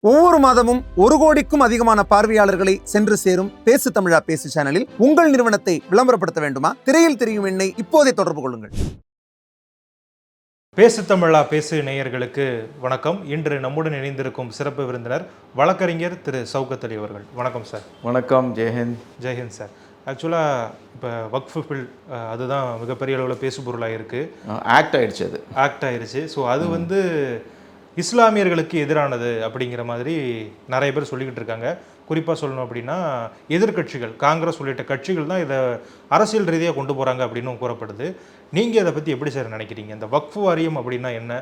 ஒவ்வொரு மாதமும் 1 கோடிக்கும் அதிகமான பார்வையாளர்களை சென்று சேரும் பேசு தமிழா பேசு சேனலில் உங்கள் நிறுவனத்தை விளம்பரப்படுத்த வேண்டுமா? திரையில் தெரியும் எண்ணை இப்போதே தொடர்பு கொள்ளுங்கள். பேசு தமிழா பேசு நேயர்களுக்கு வணக்கம். இன்று நம்முடன் இணைந்திருக்கும் சிறப்பு விருந்தினர் வழக்கறிஞர் திரு சௌகத் அலி அவர்கள். வணக்கம் சார். வணக்கம். ஜெயஹிந்த். ஜெயஹிந்த் சார். ஆக்சுவலாக இப்போ வக்ஃப் பில் அதுதான் மிகப்பெரிய அளவில் பேசு பொருளாக இருக்குது. ஆக்ட் ஆயிடுச்சு. ஸோ அது இஸ்லாமியர்களுக்கு எதிரானது அப்படிங்கிற மாதிரி நிறைய பேர் சொல்லிக்கிட்டு இருக்காங்க. குறிப்பாக சொல்லணும் அப்படின்னா எதிர்கட்சிகள், காங்கிரஸ் உள்ளிட்ட கட்சிகள் தான் இதை அரசியல் ரீதியாக கொண்டு போகிறாங்க அப்படின்னு கூறப்படுது. நீங்கள் இதை பற்றி எப்படி சார் நினைக்கிறீங்க? இந்த வக்ஃப் வாரியம் அப்படின்னா என்ன?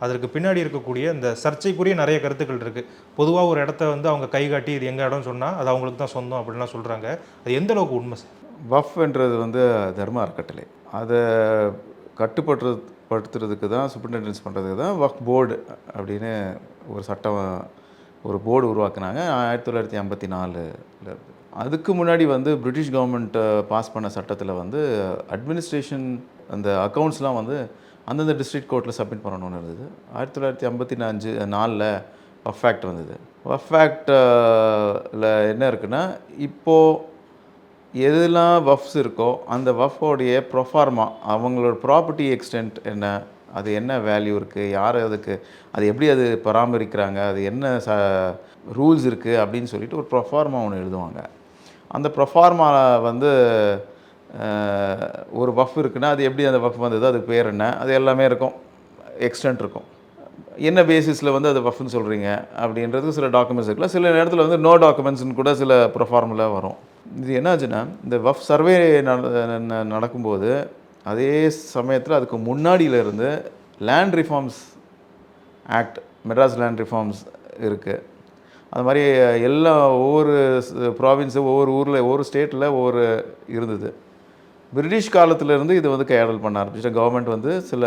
அதற்கு பின்னாடி இருக்கக்கூடிய இந்த சர்ச்சைக்குரிய நிறைய கருத்துக்கள் இருக்குது. பொதுவாக ஒரு இடத்த அவங்க கை காட்டி இது எங்கள் இடம்னு சொன்னால் அது அவங்களுக்கு தான் சொந்தம் அப்படின்லாம் சொல்கிறாங்க. அது எந்த அளவுக்கு உண்மை சார்? வக்ஃப்ன்றது தர்ம அறக்கட்டளை. அதை கட்டுப்படுத்துறதுக்கு தான், சூப்பரிண்டெண்டன்ஸ் பண்ணுறதுக்கு தான் வக்ஃப் போர்டு அப்படின்னு ஒரு சட்டம், ஒரு போர்டு உருவாக்குனாங்க 1954. அதுக்கு முன்னாடி பிரிட்டிஷ் கவர்மெண்ட் பாஸ் பண்ண சட்டத்தில் அட்மினிஸ்ட்ரேஷன் அந்த அக்கௌண்ட்ஸ்லாம் அந்தந்த டிஸ்ட்ரிக்ட் கோர்ட்டில் சப்மிட் பண்ணணும்னு இருந்தது. 1954 வக்ஃப் ஆக்ட் வந்தது. வக்ஃப் ஆக்டில் என்ன இருக்குன்னா, இப்போது எதெல்லாம் வஃப்ஸ் இருக்கோ அந்த வஃபோடைய ப்ரொஃபார்மா, அவங்களோட ப்ராப்பர்ட்டி எக்ஸ்டென்ட் என்ன, அது என்ன வேல்யூ இருக்குது, யார் அதுக்கு, அது எப்படி அது பராமரிக்கிறாங்க, அது என்ன ரூல்ஸ் இருக்குது அப்படின்னு சொல்லிட்டு ஒரு ப்ரொஃபார்மா ஒன்று எழுதுவாங்க. அந்த ப்ரொஃபார்மா ஒரு வஃப் இருக்குன்னா அது எப்படி அந்த வஃப் வந்தது, அதுக்கு பேர் என்ன, அது எல்லாமே இருக்கும், எக்ஸ்டென்ட் இருக்கும். என்ன பேசிஸில் அது வஃப்னு சொல்கிறீங்க அப்படின்றதுக்கு சில டாக்குமெண்ட்ஸ் இருக்கலாம். சில நேரத்தில் நோ டாக்குமெண்ட்ஸ்னு கூட சில ப்ரொஃபார்மில் வரும். இது என்னாச்சுன்னா, இந்த வஃப் சர்வே நடக்கும்போது அதே சமயத்தில் அதுக்கு முன்னாடியிலேருந்து land reforms act, Madras land reforms இருக்குது. அது மாதிரி ஒவ்வொரு ப்ராவின்ஸு, ஒவ்வொரு ஊரில், ஒவ்வொரு ஸ்டேட்டில் ஒவ்வொரு இருந்தது. பிரிட்டிஷ் காலத்திலேருந்து இது கையாடல் பண்ண ஆரம்பிச்சிட்டு கவர்மெண்ட் சில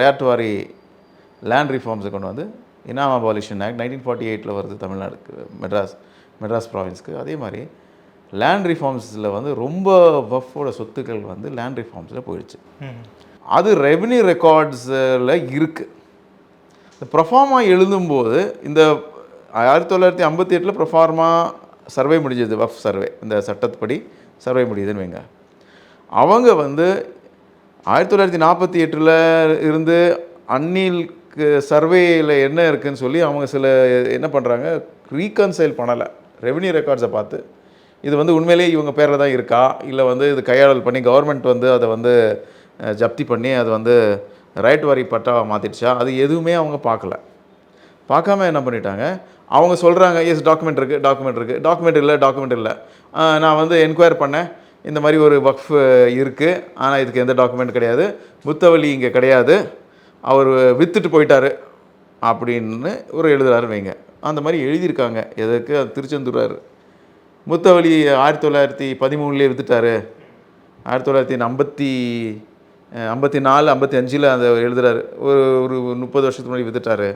ரேட்வாரி லேண்ட் ரிஃபார்ம்ஸை கொண்டு இனாம் அபாலிஷன் ஆக்ட் 1948 வருது தமிழ்நாடுக்கு, மெட்ராஸ் ப்ராவின்ஸ்க்கு. அதே மாதிரி லேண்ட் ரிஃபார்ம்ஸில் ரொம்ப வஃபோட சொத்துக்கள் லேண்ட் ரிஃபார்ம்ஸில் போயிடுச்சு. அது ரெவென்யூ ரெக்கார்ட்ஸில் இருக்குது. இந்த ப்ரொஃபார்மா எழுதும்போது இந்த 1958 ப்ரொஃபார்மா சர்வே முடிஞ்சது, வஃப் சர்வே, இந்த சட்டத்துப்படி சர்வே முடியுதுன்னு வைங்க. அவங்க 1948 இருந்து அன்னிலுக்கு சர்வேயில் என்ன இருக்குதுன்னு சொல்லி அவங்க சில என்ன பண்ணுறாங்க, ரீகன்சைல் பண்ணலை. ரெவென்யூ ரெக்கார்ட்ஸை பார்த்து இது உண்மையிலேயே இவங்க பேரில் தான் இருக்கா, இல்லை இது கையாடல் பண்ணி கவர்மெண்ட் அதை ஜப்தி பண்ணி அது ரைட் வாரி பட்டாவை மாற்றிடுச்சா, அது எதுவுமே அவங்க பார்க்காம என்ன பண்ணிட்டாங்க, அவங்க சொல்கிறாங்க எஸ் டாக்குமெண்ட் இருக்குது, டாக்குமெண்ட் இல்லை. நான் என்கொயர் பண்ணேன், இந்த மாதிரி ஒரு வக்ஃப் இருக்குது, ஆனால் இதுக்கு எந்த டாக்குமெண்ட் கிடையாது, முத்தவலி இங்கே கிடையாது, அவர் விற்றுட்டு போயிட்டார் அப்படின்னு ஒரு எழுதுறாரு வைங்க. அந்த மாதிரி எழுதியிருக்காங்க. எதுக்கு? அது திருச்செந்தூரார் முத்தவலி 1913 விற்றுட்டார், 1954, 55 அந்த எழுதுறாரு, ஒரு 30 வருஷத்துக்கு முன்னாடி விற்றுட்டார்.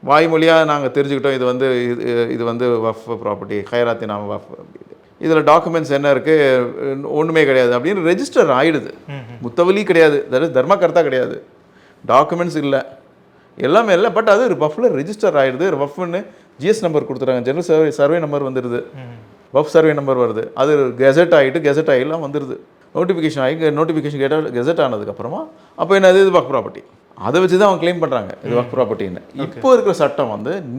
வாய்மொழியாக நாங்கள் தெரிஞ்சுக்கிட்டோம் இது வஃப் ப்ராப்பர்ட்டி, ஹைராத்தி நாம வஃப் அப்படின்னு. இதில் டாக்குமெண்ட்ஸ் என்ன இருக்குது, ஒன்றுமே கிடையாது அப்படின்னு ரெஜிஸ்டர் ஆகிடுது. முத்தவலி கிடையாது, தர்மகர்த்தா கிடையாது, டாக்குமெண்ட்ஸ் இல்லை, எல்லாமே இல்லை. பட் அது வஃப்பில் ரெஜிஸ்டர் ஆகிடுது. வஃப்னு ஜிஎஸ் நம்பர் கொடுத்துறாங்க, ஜெனரல் சர்வே நம்பர் வந்துடுது, வஃப் சர்வே நம்பர் வருது, அது கெசட் ஆகிலாம் வந்துடுது, நோட்டிஃபிகேஷன் கேட்டால் கெசட் ஆனதுக்கப்புறமா அப்போ என்னது, இது வக்ஃப் ப்ராப்பர்ட்டி. அதை வச்சு தான் அவங்க கிளைம் பண்ணுறாங்க இது வக்ஃப் ப்ராப்பர்ட்டின்னு. இப்போ இருக்கிற சட்டம்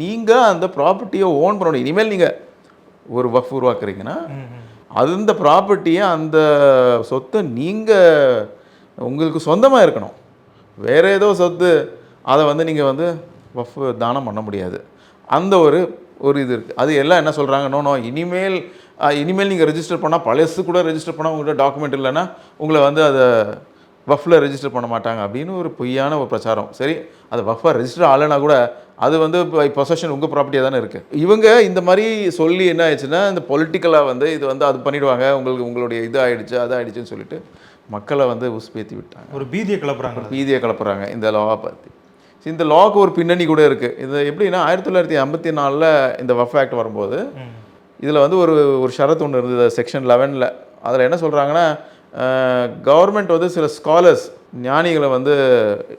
நீங்கள் அந்த ப்ராப்பர்ட்டியை ஓன் பண்ணணும். இனிமேல் நீங்கள் ஒரு வக்ஃப் உருவாக்குறீங்கன்னா அந்த ப்ராப்பர்ட்டியை, அந்த சொத்தை நீங்கள் உங்களுக்கு சொந்தமாக இருக்கணும். வேறு ஏதோ சொத்து அதை நீங்கள் வக்ஃப் தானம் பண்ண முடியாது. அந்த ஒரு இது இருக்குது. அது எல்லாம் என்ன சொல்கிறாங்க, நோ இனிமேல் நீங்கள் ரெஜிஸ்டர் பண்ணால், பழசு கூட ரெஜிஸ்டர் பண்ணால் உங்கள்கிட்ட டாக்குமெண்ட் இல்லைன்னா உங்களை அதை வஃப்பில் ரெஜிஸ்டர் பண்ண மாட்டாங்க அப்படின்னு ஒரு பொய்யான ஒரு பிரச்சாரம். சரி, அது வஃபாக ரெஜிஸ்டர் ஆகலைன்னா கூட அது பொசஷன் உங்கள் ப்ராப்பர்ட்டியாக தானே இருக்குது. இவங்க இந்த மாதிரி சொல்லி என்ன ஆயிடுச்சுன்னா, இந்த பொலிட்டிக்கலாக இது அது பண்ணிவிடுவாங்க, உங்களுடைய இது ஆகிடுச்சு, அது ஆகிடுச்சுன்னு சொல்லிட்டு மக்களை உசுப்பேற்றி விட்டாங்க. ஒரு பீதியை கிளப்புறாங்க இந்த லாவை பற்றி. இந்த லாவுக்கு ஒரு பின்னணி கூட இருக்குது. இது எப்படின்னா, 1954 இந்த வக்ஃப் ஆக்ட் வரும்போது இதில் ஒரு ஷரத்து ஒன்று இருந்தது, செக்ஷன் 11. அதில் என்ன சொல்கிறாங்கன்னா, கவர்மெண்ட் சில ஸ்காலர்ஸ், ஞானிகளை வந்து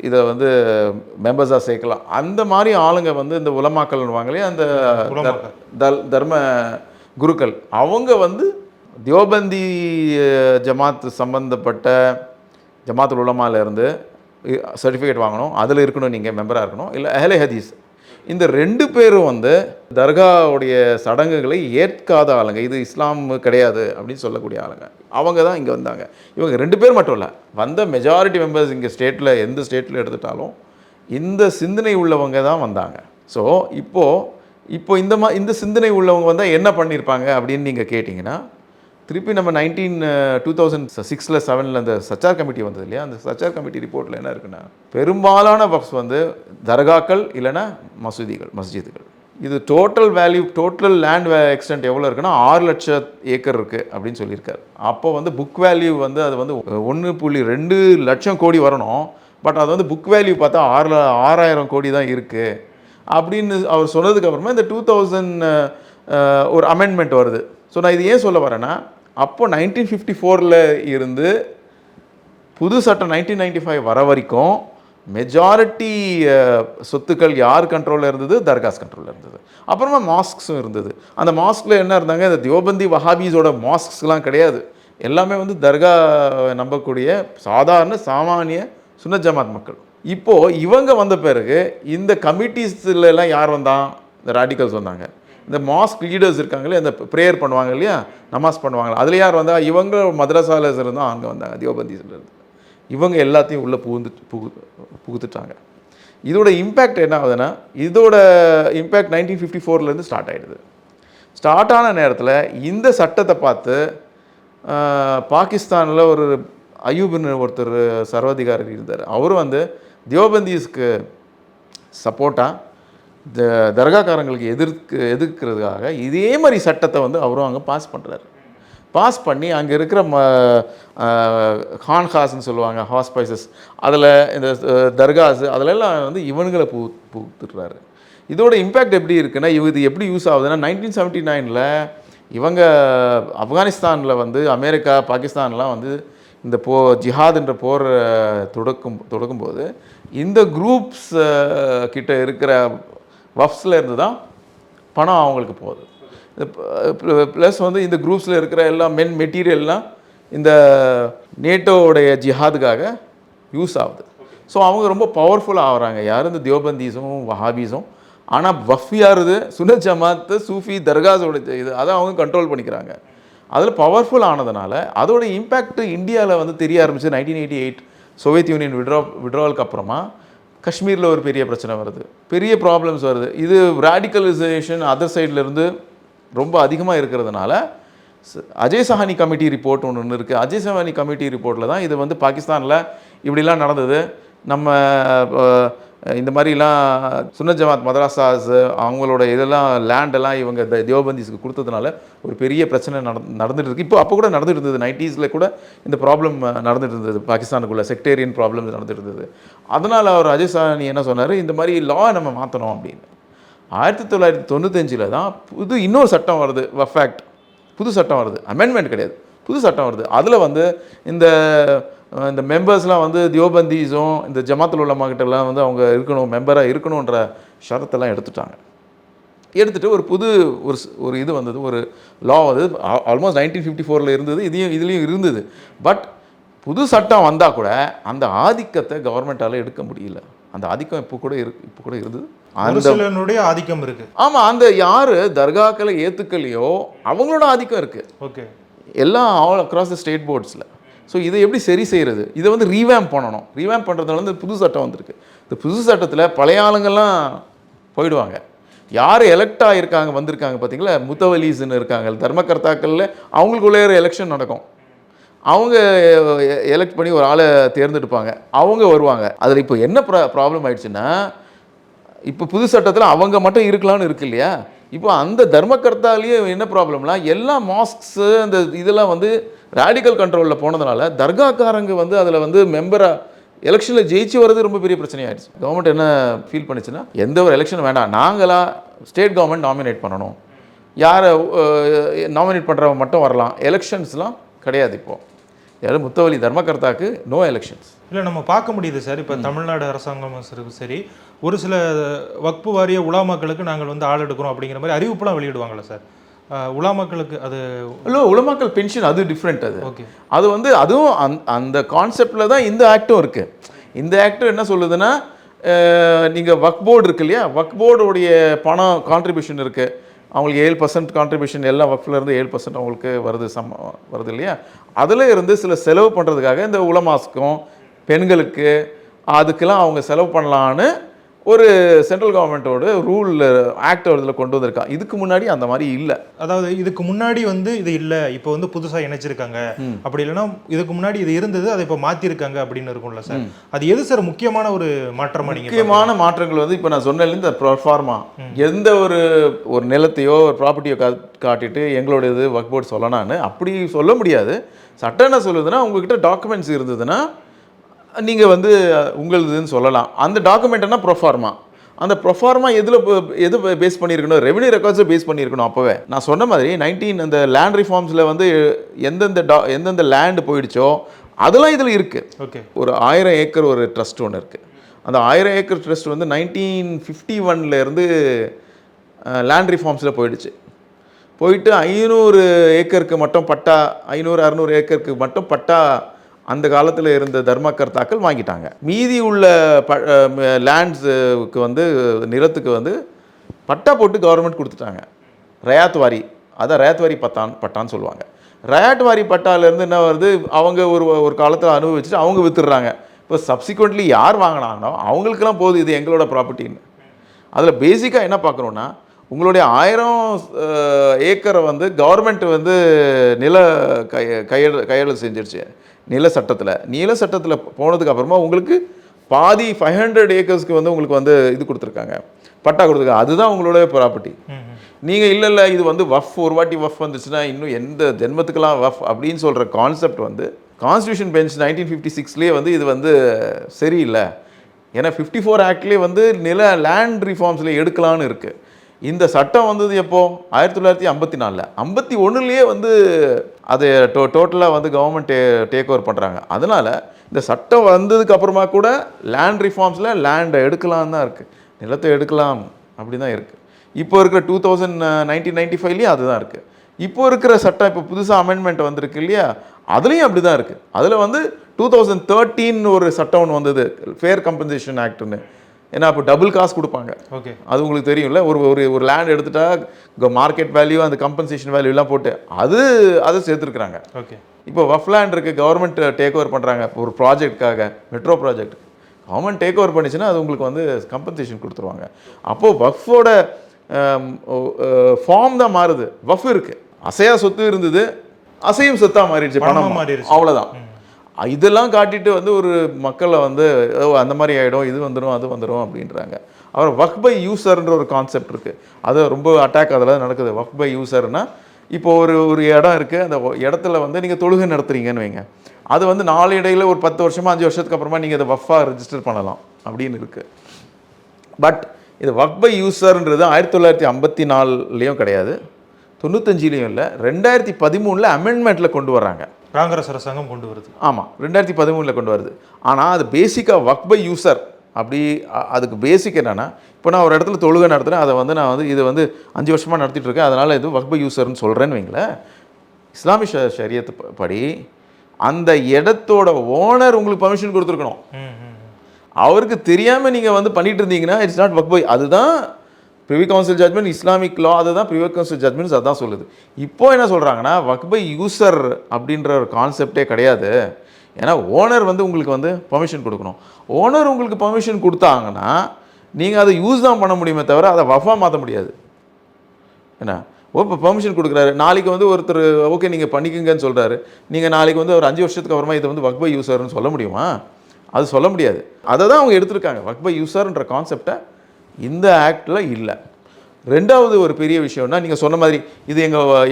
இதை வந்து மெம்பர்ஸாக சேர்க்கலாம். அந்த மாதிரி ஆளுங்க வந்து இந்த உலமாக்கள்வாங்களே, அந்த தர்ம குருக்கள், அவங்க வந்து தியோபந்தி ஜமாத் சம்பந்தப்பட்ட ஜமாத்துல் உலமாலேருந்து சர்டிஃபிகேட் வாங்கணும், அதில் இருக்கணும், நீங்கள் மெம்பராக இருக்கணும், இல்லை அஹ்லே ஹதீஸ். இந்த 2 பேரும் வந்து தர்காவுடைய சடங்குகளை ஏற்காத ஆளுங்க, இது இஸ்லாம் கிடையாது அப்படின்னு சொல்லக்கூடிய ஆளுங்க, அவங்க தான் இங்கே வந்தாங்க. இவங்க 2 பேர் மட்டும் இல்லை, வந்த மெஜாரிட்டி மெம்பர்ஸ் இங்கே ஸ்டேட்டில், எந்த ஸ்டேட்டில் எடுத்துட்டாலும் இந்த சிந்தனை உள்ளவங்க தான் வந்தாங்க. ஸோ இப்போ இந்த சிந்தனை உள்ளவங்க வந்தால் என்ன பண்ணியிருப்பாங்க அப்படின்னு நீங்கள் கேட்டிங்கன்னா, திருப்பி நம்ம 2006 7 அந்த சச்சார் கமிட்டி வந்தது இல்லையா, அந்த சச்சார் கமிட்டி ரிப்போர்ட்டில் என்ன இருக்குன்னா, பெரும்பாலான வக்ஃப் வந்து தர்காக்கள் இல்லைன்னா மஸ்ஜிதுகள். இது total value, total land extent எவ்வளோ இருக்குன்னா 6 லட்சம் ஏக்கர் இருக்குது அப்படின்னு சொல்லியிருக்காரு. அப்போ வந்து புக் வேல்யூ வந்து அது வந்து 1.2 லட்சம் கோடி வரணும். பட் அது வந்து புக் வேல்யூ பார்த்தா 6,000 கோடி தான் இருக்குது அப்படின்னு அவர் சொன்னதுக்கு அப்புறமா இந்த 2000 ஒரு அமெண்ட்மெண்ட் வருது. ஸோ நான் இது ஏன் சொல்ல வரேன்னா, அப்போ 1954 இருந்து புது சட்டம் 1995 வர வரைக்கும் மெஜாரிட்டி சொத்துக்கள் யார் கண்ட்ரோலில் இருந்தது? தர்காஸ் கண்ட்ரோலில் இருந்தது. அப்புறமா மாஸ்க்ஸும் இருந்தது. அந்த மாஸ்கில் என்ன இருந்தாங்க, இந்த தியோபந்தி வஹாபீஸோட மாஸ்க்ஸ்லாம் கிடையாது, எல்லாமே வந்து தர்கா நம்பக்கூடிய சாமானிய சுன்னத் ஜமாத் மக்கள். இப்போது இவங்க வந்த பிறகு இந்த கமிட்டிஸ்லாம் யார் வந்தான்? இந்த ராடிக்கல்ஸ் வந்தாங்க. இந்த மாஸ்க் லீடர்ஸ் இருக்காங்களே, அந்த ப்ரேயர் பண்ணுவாங்க இல்லையா, நமாஸ் பண்ணுவாங்க, அதில் யார் வந்தால்? இவங்க மதரசாவில் இருந்தால் அங்கே வந்தாங்க, தியோபந்திஸ்லேருந்து. இவங்க எல்லாத்தையும் உள்ளே புகுத்துட்டாங்க. இதோட இம்பேக்ட் என்ன ஆகுதுன்னா, இதோட இம்பேக்ட் 1954 ஸ்டார்ட் ஆகிடுது. ஸ்டார்ட் ஆன நேரத்தில் இந்த சட்டத்தை பார்த்து பாகிஸ்தானில் ஒரு அயூப்னு ஒருத்தர் சர்வாதிகாரி இருந்தார். அவரும் வந்து தியோபந்தீஸ்க்கு சப்போர்ட்டாக தர்காக்காரங்களுக்கு எதிர்க்கிறதுக்காக இதே மாதிரி சட்டத்தை வந்து அவரும் அங்கே பாஸ் பண்ணுறாரு. பாஸ் பண்ணி அங்கே இருக்கிற ஹான்ஹாஸ்ன்னு சொல்லுவாங்க, ஹாஸ்பைசஸ், அதில் இந்த தர்காஸ் அதிலெல்லாம் வந்து இவனுங்களை புகுத்துடுறாரு. இதோட இம்பேக்ட் எப்படி இருக்குன்னா, இது எப்படி யூஸ் ஆகுதுன்னா, 1979 இவங்க ஆப்கானிஸ்தானில் வந்து அமெரிக்கா பாகிஸ்தான்லாம் வந்து இந்த ஜிஹாதுன்ற போர் தொடக்கும்போது இந்த குரூப்ஸ் கிட்ட இருக்கிற வஃப்ஸில் இருந்து தான் பணம் அவங்களுக்கு போகுது. ப்ளஸ் வந்து இந்த குரூப்ஸில் இருக்கிற எல்லா மெட்டீரியல்லாம் இந்த நேட்டோவுடைய ஜிஹாதுக்காக யூஸ் ஆகுது. ஸோ அவங்க ரொம்ப பவர்ஃபுல்லாக ஆகிறாங்க. யார்? இந்த தியோபந்தீஸும் வஹாபீஸும். ஆனால் வஃப் யாருது? சுன்னத் ஜமாத்து, சூஃபி, தர்காஸோட இது, அதை அவங்க கண்ட்ரோல் பண்ணிக்கிறாங்க. அதில் பவர்ஃபுல் ஆனதுனால அதோட இம்பேக்ட் இந்தியாவில் வந்து தெரிய ஆரம்பிச்சு. 1988 சோவியத் யூனியன் விட்ராவலுக்கு அப்புறமா காஷ்மீரில் ஒரு பெரிய பிரச்சனை வருது, பெரிய ப்ராப்ளம்ஸ் வருது. இது ரேடிக்கலைசேஷன் அதர் சைட்லேருந்து ரொம்ப அதிகமாக இருக்கிறதுனால அஜய் சஹானி கமிட்டி ரிப்போர்ட் ஒன்று இருக்குது. அஜய் சஹானி கமிட்டி ரிப்போர்ட்டில் தான் இது வந்து பாகிஸ்தானில் இப்படிலாம் நடந்தது, நம்ம இந்த மாதிரிலாம் சுன்னத் ஜமாத் மதராசாஸ் அவங்களோட இதெல்லாம் லேண்டெல்லாம் இவங்க தியோபந்திஸ்க்கு கொடுத்ததுனால ஒரு பெரிய பிரச்சனை நடந்துட்டு இருக்குது. அப்போ கூட நடந்துட்டு இருந்தது. 90s கூட இந்த ப்ராப்ளம் நடந்துட்டு இருந்தது, பாகிஸ்தானுக்குள்ளே செக்டேரியன் ப்ராப்ளம்ஸ் நடந்துட்டு இருந்தது. அதனால் அவர் அஜய் சஹானி என்ன சொன்னார், இந்த மாதிரி லா நம்ம மாற்றணும் அப்படின்னு. 1995 தான் இன்னொரு சட்டம் வருது, வஃப் ஆக்ட். புது சட்டம் வருது, அமெண்ட்மெண்ட் கிடையாது, புது சட்டம் வருது. அதில் வந்து இந்த மெம்பர்ஸ்லாம் வந்து தியோபந்தீஸும் இந்த ஜமாத்துல் உலமா கிட்டலாம் வந்து அவங்க இருக்கணும், மெம்பராக இருக்கணுன்ற ஷரத்தெல்லாம் எடுத்துகிட்டு ஒரு இது வந்தது, ஒரு லா வந்து ஆல்மோஸ்ட் 1954 இருந்தது, இதுலேயும் இருந்தது. பட் புது சட்டம் வந்தால் கூட அந்த ஆதிக்கத்தை கவர்மெண்ட்டால் எடுக்க முடியல. அந்த ஆதிக்கம் இப்போ கூட இருந்தது, அந்த ஆதிக்கம் இருக்குது. ஆமாம், அந்த யார் தர்காக்களை ஏற்றுக்கலையோ அவங்களோட ஆதிக்கம் இருக்குது. ஓகே, எல்லாம் ஆல் அக்ராஸ் த ஸ்டேட் போர்ட்ஸில். ஸோ இதை எப்படி சரி செய்கிறது? இதை வந்து ரீவேம்ப் பண்ணணும். ரீவேம்ப் பண்ணுறதுனால வந்து புது சட்டம் வந்திருக்கு. இந்த புது சட்டத்தில் பழைய ஆளுங்கள்லாம் போயிடுவாங்க. யார் எலெக்ட் ஆகிருக்காங்க வந்திருக்காங்க பார்த்தீங்களா, முத்தவலீஸ்ன்னு இருக்காங்க, தர்மகர்த்தாக்களில் அவங்களுக்குள்ளே எலெக்ஷன் நடக்கும். அவங்க எலெக்ட் பண்ணி ஒரு ஆளை தேர்ந்தெடுப்பாங்க, அவங்க வருவாங்க. அதில் இப்போ என்ன ப்ராப்ளம் ஆயிடுச்சுன்னா, இப்போ புது சட்டத்தில் அவங்க மட்டும் இருக்கலாம்னு இருக்கு இல்லையா. இப்போ அந்த தர்மகர்த்தாலேயே என்ன ப்ராப்ளம்னா, எல்லா மாஸ்க்ஸு அந்த இதெல்லாம் வந்து ரேடிக்கல் கண்ட்ரோலில் போனதுனால தர்காக்காரங்க வந்து அதில் வந்து மெம்பராக எலெக்ஷனில் ஜெயிச்சு வர்றது ரொம்ப பெரிய பிரச்சனையாகிடுச்சு. கவர்மெண்ட் என்ன ஃபீல் பண்ணிச்சுன்னா, எந்த ஒரு எலெக்ஷன் வேண்டாம், நாங்களாக ஸ்டேட் கவர்மெண்ட் நாமினேட் பண்ணணும், யாரை நாமினேட் பண்ணுறவங்க மட்டும் வரலாம், எலெக்ஷன்ஸ்லாம் கிடையாது. இப்போது யாரும் முத்தவலி தர்மகர்த்தாக்கு நோ எலெக்ஷன்ஸ். இல்லை நம்ம பார்க்க முடியுது சார். இப்போ தமிழ்நாடு அரசாங்கம் சரி ஒரு சில வக்பு வாரிய உலாமாக்களுக்கு நாங்கள் வந்து ஆள் எடுக்கிறோம் அப்படிங்கிற மாதிரி அறிவிப்புலாம் வெளியிடுவாங்களா சார்? உலாமாக்களுக்கு அது இல்லை, உலமாக்கள் பென்ஷன் அது டிஃப்ரெண்ட். அது ஓகே, அது வந்து அதுவும் அந்த கான்செப்டில் தான் இந்த ஆக்டும் இருக்குது. இந்த ஆக்டும் என்ன சொல்லுதுன்னா, நீங்கள் வக்ஃப் போர்டு இருக்கு இல்லையா, வக்ஃப் போர்டுடைய பணம் கான்ட்ரிபியூஷன் இருக்குது, அவங்களுக்கு 7% கான்ட்ரிபியூஷன் எல்லாம் வக்ஃபில் இருந்து 7% அவங்களுக்கு வருது இல்லையா, அதில் இருந்து சில செலவு பண்ணுறதுக்காக இந்த உலமாஸ்க்கும் பெண்களுக்கு அதுக்கெல்லாம் அவங்க செலவு பண்ணலான்னு ஒரு சென்ட்ரல் கவர்மெண்ட்டோட ரூல் ஆக்ட் இதில் கொண்டு வந்திருக்காங்க. இதுக்கு முன்னாடி அந்த மாதிரி இல்லை. அதாவது இதுக்கு முன்னாடி வந்து இது இல்லை, இப்போ வந்து புதுசாக இணைச்சிருக்காங்க. அப்படி இல்லைன்னா இதுக்கு முன்னாடி இது இருந்தது, அதை இப்போ மாற்றிருக்காங்க அப்படின்னு இருக்கும்ல சார். அது எது சார் முக்கியமான ஒரு மாற்றமாக? முக்கியமான மாற்றங்கள் வந்து இப்போ நான் சொன்னேன், இந்த ப்ரொஃபார்மா எந்த ஒரு நிலத்தையோ ஒரு ப்ராப்பர்ட்டியோ காட்டிட்டு எங்களோட இது வக்ஃப் போர்டு சொல்லலான்னு அப்படி சொல்ல முடியாது. சட்டம் என்ன சொல்லுதுன்னா, உங்ககிட்ட டாக்குமெண்ட்ஸ் இருந்ததுன்னா நீங்கள் வந்து உங்களுதுன்னு சொல்லலாம். அந்த டாக்குமெண்ட்னா ப்ரொஃபார்மா. அந்த ப்ரொஃபார்மா எது பேஸ் பண்ணியிருக்கணும்? ரெவன்யூ ரெக்கார்ட்ஸை பேஸ் பண்ணியிருக்கணும். அப்போவே நான் சொன்ன மாதிரி அந்த லேண்ட் ரிஃபார்ம்ஸில் வந்து எந்தெந்த லேண்டு போயிடுச்சோ அதெல்லாம் இதில் இருக்குது. ஓகே, ஒரு 1000 ஏக்கர் ஒரு ட்ரஸ்ட் ஒன்று இருக்குது. அந்த 1000 ஏக்கர் ட்ரஸ்ட் வந்து 1951 லேண்ட் ரிஃபார்ம்ஸில் போயிட்டு 500 ஏக்கருக்கு மட்டும் பட்டா, 500-600 ஏக்கருக்கு மட்டும் பட்டா அந்த காலத்தில் இருந்த தர்மகர்த்தாக்கள் வாங்கிட்டாங்க. மீதி உள்ள லேண்ட்ஸுக்கு வந்து நிலத்துக்கு வந்து பட்டா போட்டு கவர்மெண்ட் கொடுத்துட்டாங்க. ரயாத் வாரி, அதான் ரயாத் வாரி பட்டான்னு சொல்லுவாங்க. ரயாத் வாரி பட்டாலேருந்து என்ன வருது, அவங்க ஒரு காலத்தில் அனுபவிச்சுட்டு அவங்க வித்துடுறாங்க. இப்போ சப்சிக்வெண்ட்லி யார் வாங்கினாங்கன்னா அவங்களுக்கெல்லாம் போகுது இது எங்களோட ப்ராப்பர்ட்டின்னு. அதில் பேசிக்காக என்ன பார்க்குறோன்னா, உங்களுடைய 1000 ஏக்கரை வந்து கவர்மெண்ட் வந்து நில கையெழுத்து செஞ்சிருச்சு நில சட்டத்தில் போனதுக்கு அப்புறமா உங்களுக்கு பாதி 500 ஏக்கர்ஸ்க்கு வந்து உங்களுக்கு வந்து இது கொடுத்துருக்காங்க, பட்டா கொடுத்துருக்காங்க. அதுதான் உங்களுடைய ப்ராப்பர்ட்டி. நீங்கள் இல்லை இது வந்து வஃப், ஒரு வாட்டி வஃப் வந்துச்சுன்னா இன்னும் எந்த ஜென்மத்துக்கெல்லாம் வஃப் அப்படின்னு சொல்கிற கான்செப்ட் வந்து கான்ஸ்டியூஷன் பெஞ்ச் 1956 வந்து இது வந்து சரியில்லை. ஏன்னா 54 ஆக்ட்லேயே வந்து லேண்ட் ரிஃபார்ம்ஸில் எடுக்கலான்னு இருக்குது. இந்த சட்டம் வந்தது எப்போ? 1954. 51 வந்து அதை டோட்டலாக வந்து கவர்மெண்ட் டேக் ஓவர் பண்ணுறாங்க. அதனால் இந்த சட்டம் வந்ததுக்கு அப்புறமா கூட லேண்ட் ரிஃபார்ம்ஸில் லேண்டை எடுக்கலான்னு தான் இருக்குது, நிலத்தை எடுக்கலாம் அப்படி தான் இருக்குது. இப்போ இருக்கிற 1995 அதுதான் இருக்குது. இப்போ இருக்கிற சட்டம், இப்போ புதுசாக அமெண்ட்மெண்ட் வந்திருக்கு இல்லையா, அதுலேயும் அப்படி தான் இருக்குது. அதில் வந்து 2013 ஒரு சட்டம் ஒன்று வந்தது, ஃபேர் கம்பன்சேஷன் ஆக்ட்னு. ஏன்னா அப்போ டபுள் காசு கொடுப்பாங்க. ஓகே, அது உங்களுக்கு தெரியும்ல. ஒரு லேண்ட் எடுத்துட்டா மார்க்கெட் வேல்யூ, அந்த கம்பன்சேஷன் வேல்யூலாம் போட்டு அதை சேர்த்துருக்குறாங்க. ஓகே, இப்போ வஃப் லேண்ட் இருக்குது, கவர்மெண்ட் டேக் ஓவர் பண்ணுறாங்க ஒரு ப்ராஜெக்டுக்காக, metro project. Government take over பண்ணிச்சுன்னா அது உங்களுக்கு வந்து கம்பன்சேஷன் கொடுத்துருவாங்க. அப்போது வஃப்போட ஃபார்ம் தான் மாறுது. வஃப் இருக்குது, அசையா சொத்து இருந்தது, அசையும் சொத்தாக மாறிடுச்சு, பணம் மாறிடுச்சு, அவ்வளோதான். இதெல்லாம் காட்டிட்டு வந்து ஒரு மக்களை வந்து அந்த மாதிரி ஆகிடும், இது வந்துடும் அது வந்துடும் அப்படின்றாங்க. அப்புறம் வக்ஃப் பை யூசர்ன்ற ஒரு கான்செப்ட் இருக்குது, அது ரொம்ப அட்டாக் அதில் நடக்குது. வக்ஃப் பை யூசர்னா, இப்போ ஒரு இடம் இருக்குது, அந்த இடத்துல வந்து நீங்கள் தொழுகை நடத்துறீங்கன்னு வைங்க, அது வந்து நாளடைவில் ஒரு 10 வருஷமா 5 வருஷத்துக்கு அப்புறமா நீங்கள் அதை வஃபாக ரெஜிஸ்டர் பண்ணலாம் அப்படின்னு இருக்குது. பட் இது வக்ஃப் பை யூசர்ன்றது 1954 கிடையாது, 95 இல்லை, 2013 அமெண்ட்மெண்ட்டில் கொண்டு வர்றாங்க. காங்கிரஸ் அரசாங்கம் கொண்டு வருது. ஆமாம், 2013 கொண்டு வருது. ஆனால் அது பேசிக்காக வக்ஃப் பை யூசர். அப்படி அதுக்கு பேசிக் என்னென்னா, இப்போ நான் ஒரு இடத்துல தொழுகை நடத்துகிறேன், அதை வந்து நான் வந்து இது வந்து 5 வருஷமாக நடத்திட்டு இருக்கேன், அதனால் இது வக்ஃப் பை யூசர்னு சொல்கிறேன்னு வைங்களேன். இஸ்லாமிய ஷரியத்து படி அந்த இடத்தோட ஓனர் உங்களுக்கு பர்மிஷன் கொடுத்துருக்கணும். அவருக்கு தெரியாமல் நீங்கள் வந்து பண்ணிட்டு இருந்தீங்கன்னா இட்ஸ் நாட் வக்ஃப் பை. அதுதான் Privy Council judgment, Islamic law அதுதான் ப்ரிவி கவுன்சில் ஜட்மெண்ட்ஸ் அதுதான் சொல்லுது. இப்போ என்ன சொல்கிறாங்கன்னா, வக்ஃப் பை யூசர் அப்படின்ற ஒரு கான்செப்டே கிடையாது. ஏன்னா ஓனர் வந்து உங்களுக்கு வந்து பர்மிஷன் கொடுக்கணும். ஓனர் உங்களுக்கு பர்மிஷன் கொடுத்தாங்கன்னா நீங்கள் அதை யூஸ் தான் பண்ண முடியுமே தவிர அதை வஃபாக மாற்ற முடியாது. என்ன இப்போ பர்மிஷன் கொடுக்குறாரு, நாளைக்கு வந்து ஒருத்தர் ஓகே நீங்கள் பண்ணிக்கங்கன்னு சொல்கிறாரு, நீங்கள் நாளைக்கு வந்து ஒரு 5 வருஷத்துக்கு அப்புறமா இதை வந்து வக்ஃப் பை யூசர்னு சொல்ல முடியுமா? அது சொல்ல முடியாது. அதை தான் அவங்க எடுத்திருக்காங்க. வக்ஃப் பை யூசர்ன்ற கான்செப்டை இந்த ஆக்டில் இல்லை. ரெண்டாவது ஒரு பெரிய விஷயம்னா, நீங்கள் சொன்ன மாதிரி இது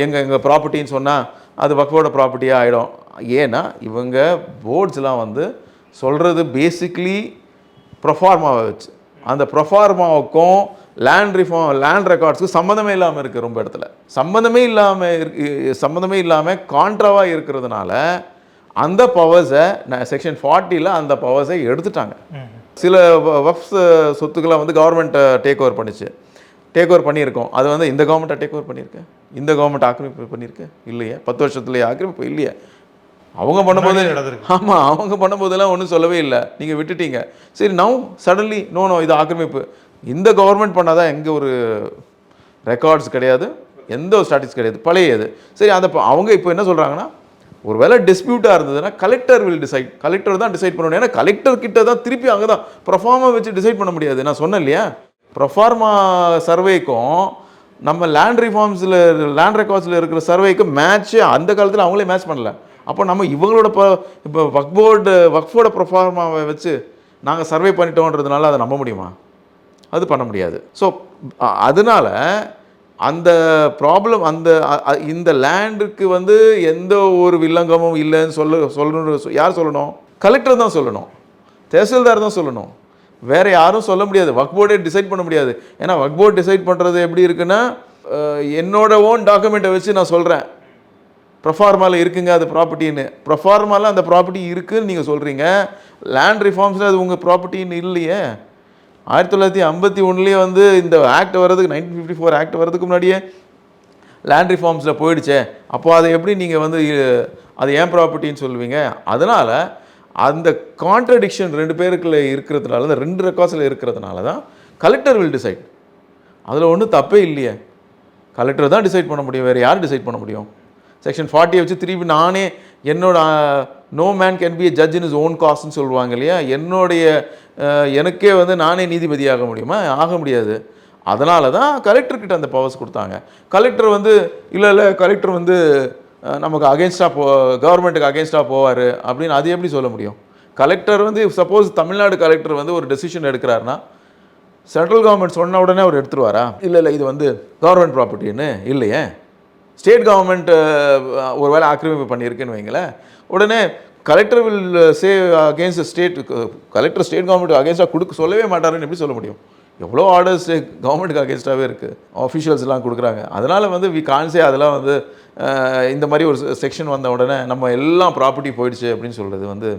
எங்கள் ப்ராப்பர்ட்டின்னு சொன்னால் அது வக்ஃபோட ப்ராப்பர்ட்டியாக ஆகிடும். ஏன்னா இவங்க போர்ட்ஸ்லாம் வந்து சொல்கிறது பேசிக்லி ப்ரொஃபார்மாவை வச்சு, அந்த ப்ரொஃபார்மாவுக்கும் லேண்ட் ரெக்கார்ட்ஸுக்கும் சம்மந்தமே இல்லாமல் இருக்குது. ரொம்ப இடத்துல சம்மந்தமே இல்லாமல் கான்ட்ராவாக இருக்கிறதுனால அந்த பவர்ஸை செக்ஷன் 40ல் அந்த பவர்ஸை எடுத்துட்டாங்க. சில வக்ஃப் சொத்துக்களை வந்து கவர்மெண்ட் டேக் ஓவர் பண்ணிச்சு. டேக் ஓவர் பண்ணியிருக்கோம். அது வந்து இந்த கவர்மெண்ட்டை டேக் ஓவர் பண்ணியிருக்கேன், இந்த கவர்மெண்ட் ஆக்கிரமிப்பு பண்ணியிருக்கேன் இல்லையே, 10 வருஷத்துலேயே ஆக்கிரமிப்பு இல்லையே. அவங்க பண்ணும்போது ஆமாம், அவங்க பண்ணும்போதெல்லாம் ஒன்றும் சொல்லவே இல்லை, நீங்கள் விட்டுட்டீங்க. சரி, நவ் சடன்லி நோ இது ஆக்கிரமிப்பு. இந்த கவர்மெண்ட் பண்ணாதான் எங்கே ஒரு ரெக்கார்ட்ஸ் கிடையாது, எந்த ஒரு ஸ்டாட்டிக்ஸ் கிடையாது, பழையது. சரி, அதை அவங்க இப்போ என்ன சொல்கிறாங்கன்னா, ஒரு வேளை டிஸ்பியூட்டாக இருந்ததுன்னா கலெக்டர் வில் டிசைட், கலெக்டர் தான் டிசைட் பண்ணணும். ஏன்னா கலெக்டர் கிட்ட தான் திருப்பி அங்கே தான் ப்ரொஃபார்மா வச்சு டிசைட் பண்ண முடியாது. நான் சொன்னேன் இல்லையா, ப்ரொஃபார்மா சர்வேக்கும் நம்ம லேண்ட் ரிஃபார்ம்ஸில் லேண்ட் ரெக்கார்ட்ஸில் இருக்கிற சர்வேக்கும் மேட்ச்சு அந்த காலத்தில் அவங்களே மேட்ச் பண்ணல. அப்போ நம்ம இவங்களோட இப்போ வக்ஃபோட ப்ரொஃபார்மாவை வச்சு நாங்கள் சர்வே பண்ணிட்டோன்றதுனால அதை நம்ப முடியுமா? அது பண்ண முடியாது. ஸோ அதனால் அந்த ப்ராப்ளம் இந்த லேண்டுக்கு வந்து எந்த ஒரு வில்லங்கமும் இல்லைன்னு சொல்லணும். யார் சொல்லணும்? கலெக்டர் தான் சொல்லணும், தேசில்தார் தான் சொல்லணும், வேறு யாரும் சொல்ல முடியாது. வக்ஃப் போர்டே டிசைட் பண்ண முடியாது. ஏன்னா வக்ஃப் போர்டு டிசைட் பண்ணுறது எப்படி இருக்குன்னா, என்னோட ஓன் டாக்குமெண்ட்டை வச்சு நான் சொல்கிறேன் ப்ரொஃபார்மாவில் இருக்குங்க அது ப்ராப்பர்ட்டின்னு. ப்ரொஃபார்மாவில் அந்த ப்ராப்பர்ட்டி இருக்குதுன்னு நீங்கள் சொல்கிறீங்க, லேண்ட் ரிஃபார்ம்ஸில் அது உங்கள் ப்ராப்பர்ட்டின்னு இல்லையே. 1951 வந்து இந்த ஆக்ட் வர்றதுக்கு 1954 ஆக்ட் வர்றதுக்கு முன்னாடியே லேண்ட் ரிஃபார்ம்ஸில் போயிடுச்சே. அப்போது அதை எப்படி நீங்கள் வந்து அது ஏன் ப்ராப்பர்ட்டின்னு சொல்லுவீங்க? அதனால் அந்த கான்ட்ரடிக்ஷன் ரெண்டு பேருக்குள்ள இருக்கிறதுனால, அந்த ரெண்டு ரெக்கார்ட்ஸில் இருக்கிறதுனால தான் கலெக்டர் வில் டிசைட். அதில் ஒன்றும் தப்பே இல்லையே, கலெக்டர் தான் டிசைட் பண்ண முடியும், வேறு யார் டிசைட் பண்ண முடியும்? செக்ஷன் 40 வச்சு திருப்பி நானே என்னோட no man can be a judge in his own காஸ்ட்னு சொல்லுவாங்க இல்லையா, எனக்கே வந்து நானே நீதிபதியாக முடியுமா? ஆக முடியாது. அதனால தான் கலெக்டர்கிட்ட அந்த பவர்ஸ் கொடுத்தாங்க. கலெக்டர் வந்து இல்லை கலெக்டர் வந்து நமக்கு அகேன்ஸ்டாக கவர்மெண்ட்டுக்கு அகேன்ஸ்டாக போவார் அப்படின்னு அது எப்படி சொல்ல முடியும்? கலெக்டர் வந்து சப்போஸ் தமிழ்நாடு கலெக்டர் வந்து ஒரு டெசிஷன் எடுக்கிறாருன்னா சென்ட்ரல் கவர்மெண்ட் சொன்ன உடனே அவர் எடுத்துருவாரா? இல்லை இது வந்து கவர்மெண்ட் ப்ராப்பர்ட்டின்னு இல்லையே. ஸ்டேட் கவர்மெண்ட் ஒரு வேளை ஆக்கிரமிப்பு பண்ணியிருக்குன்னு வைங்களேன், உடனே collector will say against state, collector state government அகேன்ஸ்டாக சொல்லவே மாட்டாருன்னு எப்படி சொல்ல முடியும்? எவ்வளோ ஆர்டர்ஸ் கவர்மெண்ட்டுக்கு அகேன்ஸ்டாகவே இருக்குது, ஆஃபீஷியல்ஸ்லாம் கொடுக்குறாங்க. அதனால் வந்து வி கான்சே அதெல்லாம் வந்து இந்த மாதிரி ஒரு செக்ஷன் வந்த உடனே நம்ம எல்லாம் ப்ராப்பர்ட்டி போயிடுச்சு அப்படின்னு சொல்கிறது வந்து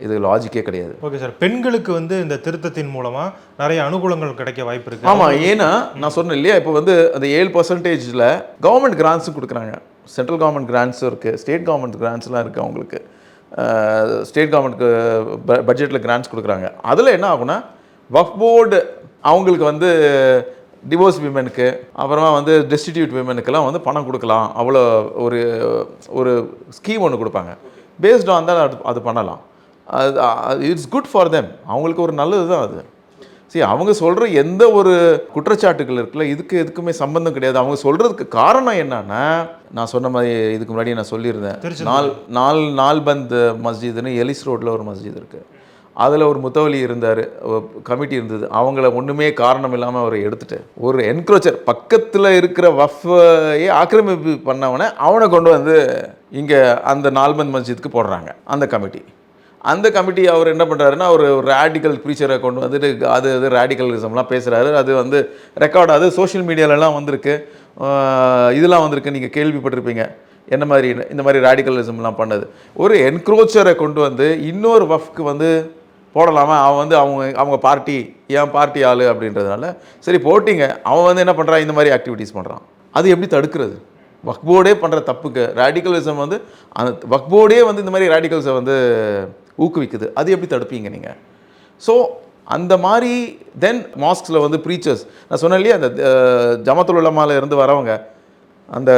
இது லாஜிக்கே கிடையாது. ஓகே சார், பெண்களுக்கு வந்து இந்த திருத்தத்தின் மூலமாக நிறைய அனுகூலங்கள் கிடைக்க வாய்ப்பு இருக்குது. ஆமாம், ஏன்னா நான் சொன்னேன் இல்லையா, இப்போ வந்து அந்த 7% கவர்மெண்ட் கிராண்ட்ஸும் கொடுக்குறாங்க. சென்ட்ரல் கவர்மெண்ட் கிராண்ட்ஸும் இருக்குது, ஸ்டேட் கவர்மெண்ட் கிராண்ட்ஸ்லாம் இருக்குது. அவங்களுக்கு ஸ்டேட் கவர்மெண்ட்டுக்கு பட்ஜெட்டில் கிராண்ட்ஸ் கொடுக்குறாங்க. அதில் என்ன ஆகுனா, வக்ஃப் போர்டு அவங்களுக்கு வந்து டிவோர்ஸ் விமெனுக்கு, அப்புறமா வந்து டெஸ்டிடியூட் விமெனுக்கெல்லாம் வந்து பணம் கொடுக்கலாம். அவ்வளோ ஒரு ஸ்கீம் ஒன்று கொடுப்பாங்க. பேஸ்ட் ஆன் தான் அது பண்ணலாம். அது இட்ஸ் குட் ஃபார் தெம். அவங்களுக்கு ஒரு நல்லது தான் அது. சரி, அவங்க சொல்கிற எந்த ஒரு குற்றச்சாட்டுகள் இருக்குல்ல, எதுக்குமே சம்பந்தம் கிடையாது. அவங்க சொல்கிறதுக்கு காரணம் என்னன்னா, நான் சொன்ன மாதிரி இதுக்கு முன்னாடி நான் சொல்லியிருந்தேன், நால்பந்த் மஸ்ஜிதுன்னு எலிஸ் ரோட்டில் ஒரு மஸ்ஜித் இருக்குது. அதில் ஒரு முத்தவலி இருந்தார், கமிட்டி இருந்தது. அவங்கள ஒன்றுமே காரணம் இல்லாமல் அவரை எடுத்துட்டு ஒரு என்க்ரோச்சர் பக்கத்தில் இருக்கிற வஃப்பையே ஆக்கிரமிப்பு பண்ணவனை அவனை கொண்டு வந்து இங்கே அந்த நால்பந்த் மஸ்ஜிதுக்கு போடுறாங்க அந்த கமிட்டி. அவர் என்ன பண்ணுறாருன்னா, ஒரு ரேடிக்கல் ப்ரீச்சரை கொண்டு வந்துட்டு அது ரேடிக்கலிசம்லாம் பேசுகிறாரு. அது வந்து ரெக்கார்ட், அது சோஷியல் மீடியாலலாம் வந்திருக்கு, இதெல்லாம் வந்திருக்கு, நீங்கள் கேள்விப்பட்டிருப்பீங்க. என்ன மாதிரி இந்த மாதிரி ரேடிக்கலிசம்லாம் பண்ணது. ஒரு என்க்ரோச்சரை கொண்டு வந்து இன்னொரு வஃப்க்கு வந்து போடலாமா? அவன் வந்து அவங்க பார்ட்டி, ஏன் பார்ட்டி ஆள் அப்படின்றதுனால சரி போட்டிங்க. அவன் வந்து என்ன பண்ணுறான், இந்த மாதிரி ஆக்டிவிட்டீஸ் பண்ணுறான். அது எப்படி தடுக்கிறது? வக்ஃப் போர்டே பண்ணுற தப்புக்கு ரேடிக்கலிசம் வந்து அந்த வக்ஃப் போர்டே வந்து இந்த மாதிரி ரேடிக்கல்ஸை வந்து ஊக்குவிக்குது. அது எப்படி தடுப்பீங்க நீங்கள்? ஸோ அந்த மாதிரி தென் மாஸ்க்ஸில் வந்து ப்ரீச்சர்ஸ், நான் சொன்னேன் இல்லையா, அந்த ஜமாத்துல் உலமால இருந்து வரவங்க அந்த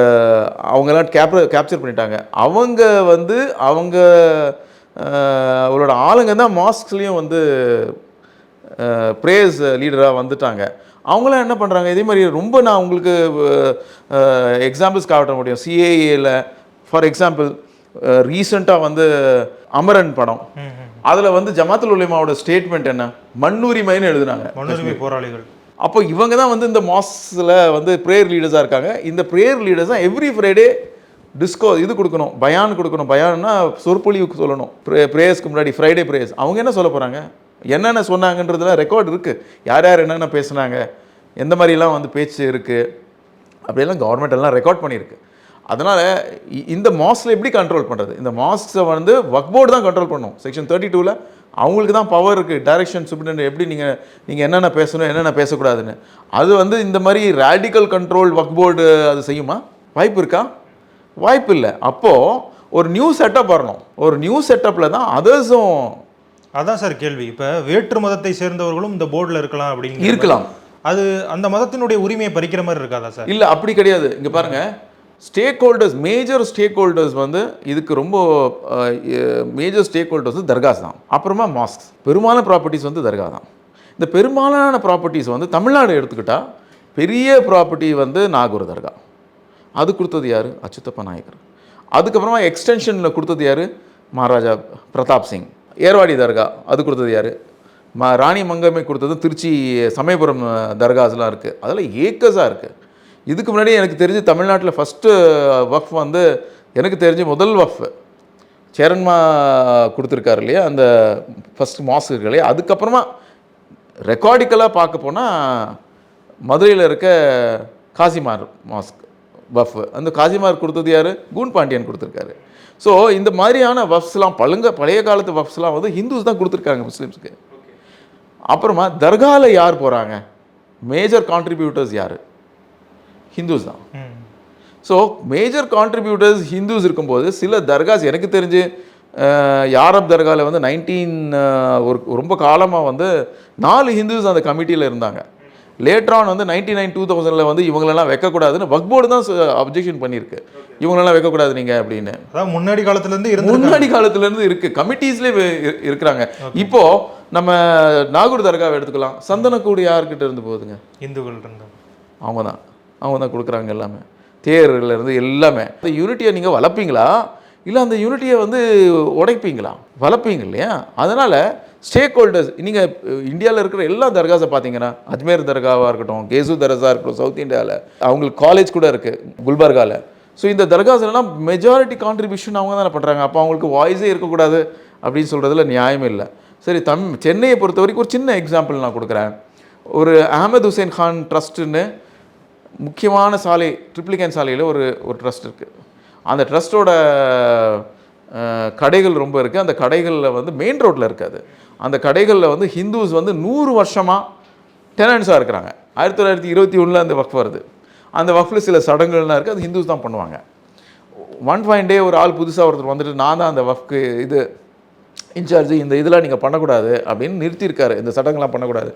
அவங்கெல்லாம் கேப்சர் பண்ணிட்டாங்க. அவங்க வந்து அவங்களோட ஆளுங்க தான் மாஸ்க்ஸ்லேயும் வந்து ப்ரேயர்ஸ் லீடராக வந்துட்டாங்க. அவங்களாம் என்ன பண்ணுறாங்க, இதே மாதிரி ரொம்ப நான் உங்களுக்கு எக்ஸாம்பிள்ஸ் காட்ட முடியும். சிஏஏல ஃபார் எக்ஸாம்பிள் ரீசெண்டாக வந்து அமரன் படம், அதில் வந்து ஜமாத்துல் உலமாவோட ஸ்டேட்மெண்ட் என்ன, மண்ணுரிமைன்னு எழுதுனாங்க, மண்ணுரிமை போராளிகள். அப்போ இவங்க தான் வந்து இந்த மாஸ்கில் வந்து ப்ரேயர் லீடர்ஸாக இருக்காங்க. இந்த ப்ரேயர் லீடர்ஸ் தான் எவ்ரி ஃப்ரைடே இது கொடுக்கணும், பயான் கொடுக்கணும். பயான்னா சொற்பொழிவுக்கு சொல்லணும், ப்ரேயர்ஸ்க்கு முன்னாடி ஃப்ரைடே ப்ரேயர்ஸ். அவங்க என்ன சொல்ல போகிறாங்க, என்னென்ன சொன்னாங்கன்றதுல ரெக்கார்டு இருக்குது, யார் என்னென்ன பேசுனாங்க, எந்த மாதிரிலாம் வந்து பேச்சு இருக்குது, அப்படியெல்லாம் கவர்மெண்ட் எல்லாம் ரெக்கார்ட் பண்ணியிருக்கு. அதனால் இந்த மாஸ்கில் எப்படி கண்ட்ரோல் பண்ணுறது? இந்த மாஸ்கை வந்து வக்ஃப் போர்டு தான் கண்ட்ரோல் பண்ணும். செக்ஷன் 32ல் அவங்களுக்கு தான் பவர் இருக்குது. டைரக்ஷன் சூப்பரிண்டென்ட் எப்படி நீங்கள் என்னென்ன பேசணும் என்னென்ன பேசக்கூடாதுன்னு. அது வந்து இந்த மாதிரி ரேடிக்கல் கண்ட்ரோல் வக்ஃப் போர்டு அது செய்யுமா? வாய்ப்பு இருக்கா? வாய்ப்பு இல்லை. அப்போது ஒரு நியூ செட்டப் வரணும். ஒரு நியூ செட்டப்பில் தான் அதர்ஸும். அதான் சார் கேள்வி. இப்போ வேற்று மதத்தை சேர்ந்தவர்களும் இந்த போர்டில் இருக்கலாம் அப்படின்னு இருக்கலாம். அது அந்த மதத்தினுடைய உரிமையை பறிக்கிற மாதிரி இருக்காதா சார்? இல்லை, அப்படி கிடையாது. இங்கே பாருங்கள், stack holders, major stack holders வந்து இதுக்கு ரொம்ப மேஜர் ஸ்டேக் ஹோல்டர்ஸ் தர்காஸ் தான். அப்புறமா மாஸ்க். பெரும்பாலான ப்ராப்பர்ட்டிஸ் வந்து தர்கா தான். இந்த பெரும்பாலான ப்ராப்பர்ட்டிஸ் வந்து தமிழ்நாடு எடுத்துக்கிட்டால் பெரிய ப்ராப்பர்ட்டி வந்து நாகூர் தர்கா. அது கொடுத்தது யார்? அச்சுத்தப்ப நாயக்கர். அதுக்கப்புறமா எக்ஸ்டென்ஷனில் கொடுத்தது யார்? மகாராஜா பிரதாப் சிங். ஏர்வாடி தர்கா அது கொடுத்தது யார்? ராணி மங்கம்மை கொடுத்தது திருச்சி சமயபுரம் தர்காஸ்லாம் இருக்குது. அதெல்லாம் ஏக்கஸாக இருக்குது. இதுக்கு முன்னாடி எனக்கு தெரிஞ்சு தமிழ்நாட்டில் ஃபஸ்ட்டு வக்ஃப் வந்து எனக்கு தெரிஞ்சு முதல் வக்ஃப் சேரன்மா கொடுத்துருக்காரு இல்லையா, அந்த ஃபஸ்ட்டு மாஸ்க் இருக்கு இல்லையா. அதுக்கப்புறமா ரெக்கார்டிக்கலாக பார்க்க போனால் மதுரையில் இருக்க காசிமார் மாஸ்க் வக்ஃப். அந்த காசிமார் கொடுத்தது யார்? கூன் பாண்டியன் கொடுத்துருக்காரு. ஸோ இந்த மாதிரியான வக்ஃப்ஸ்லாம் பழைய காலத்து வக்ஃப்ஸ்லாம் வந்து ஹிந்துஸ் தான் கொடுத்துருக்காங்க முஸ்லீம்ஸுக்கு. அப்புறமா தர்காவில் யார் போகிறாங்க? மேஜர் கான்ட்ரிபியூட்டர்ஸ் யார்? ஹிந்துஸ் தான். ஸோ மேஜர் கான்ட்ரிபியூட்டர்ஸ் ஹிந்துஸ் இருக்கும்போது சில தர்காஸ் எனக்கு தெரிஞ்சு யாரப் தர்காவில் வந்து ஒரு ரொம்ப காலமாக வந்து 4 ஹிந்துஸ் அந்த கமிட்டியில் இருந்தாங்க. லேட்டரான் வந்து 1999 வந்து இவங்களெல்லாம் வைக்கக்கூடாதுன்னு வக்ஃப் போர்டு தான் அப்ஜெக்ஷன் பண்ணியிருக்கு. இவங்களெல்லாம் வைக்கக்கூடாது நீங்கள் அப்படின்னு. முன்னாடி காலத்துலேருந்து இருக்குது. கமிட்டிஸ்லேயே இருக்கிறாங்க. இப்போது நம்ம நாகூர் தர்காவை எடுத்துக்கலாம். சந்தனக்கூடு யார்கிட்ட இருந்து போகுதுங்க? இந்துக்கள் இருந்தாங்க. அவங்க தான் கொடுக்குறாங்க எல்லாமே. தேர்லேருந்து எல்லாமே. அந்த யூனிட்டியை நீங்கள் வளர்ப்பீங்களா இல்லை அந்த யூனிட்டியை வந்து உடைப்பீங்களா? வளர்ப்பீங்க இல்லையா? அதனால் ஸ்டேக் ஹோல்டர்ஸ், நீங்கள் இந்தியாவில் இருக்கிற எல்லா தர்காஸை பார்த்தீங்கன்னா, அஜ்மேர் தர்காவாக இருக்கட்டும், கேசு தர்கா இருக்கட்டும், சவுத் இந்தியாவில் அவங்களுக்கு காலேஜ் கூட இருக்குது குல்பர்காவில். ஸோ இந்த தர்காஸ்லாம் மெஜாரிட்டி கான்ட்ரிபியூஷன் அவங்க தானே பண்ணுறாங்க. அப்போ அவங்களுக்கு வாய்ஸே இருக்கக்கூடாது அப்படின்னு சொல்கிறதுல நியாயம் இல்லை. சரி, சென்னையை பொறுத்த வரைக்கும் ஒரு சின்ன எக்ஸாம்பிள் நான் கொடுக்குறேன். ஒரு அஹமது ஹுசேன் கான் ட்ரஸ்ட்டுன்னு முக்கியமான சாலை, ட்ரிப்ளிகேன் சாலையில் ஒரு ட்ரஸ்ட் இருக்குது. அந்த ட்ரஸ்ட்டோட கடைகள் ரொம்ப இருக்குது. அந்த கடைகளில் வந்து மெயின் ரோட்டில் இருக்காது. அந்த கடைகளில் வந்து ஹிந்துஸ் வந்து 100 வருஷமாக டெனன்ஸாக இருக்கிறாங்க. 1921 அந்த வக்ஃப் வருது. அந்த வக்ஃபில் சில சடங்குகள்லாம் இருக்குது. அது ஹிந்துஸ் தான் பண்ணுவாங்க. ஒன் ஃபைன் டே ஒரு ஆள் புதுசாக ஒருத்தர் வந்துட்டு, நான் தான் அந்த வக்ஃப்க்கு இது இன்சார்ஜ், இந்த இதெல்லாம் நீங்கள் பண்ணக்கூடாது அப்படின்னு நிறுத்தியிருக்காரு. இந்த சடங்குலாம் பண்ணக்கூடாது.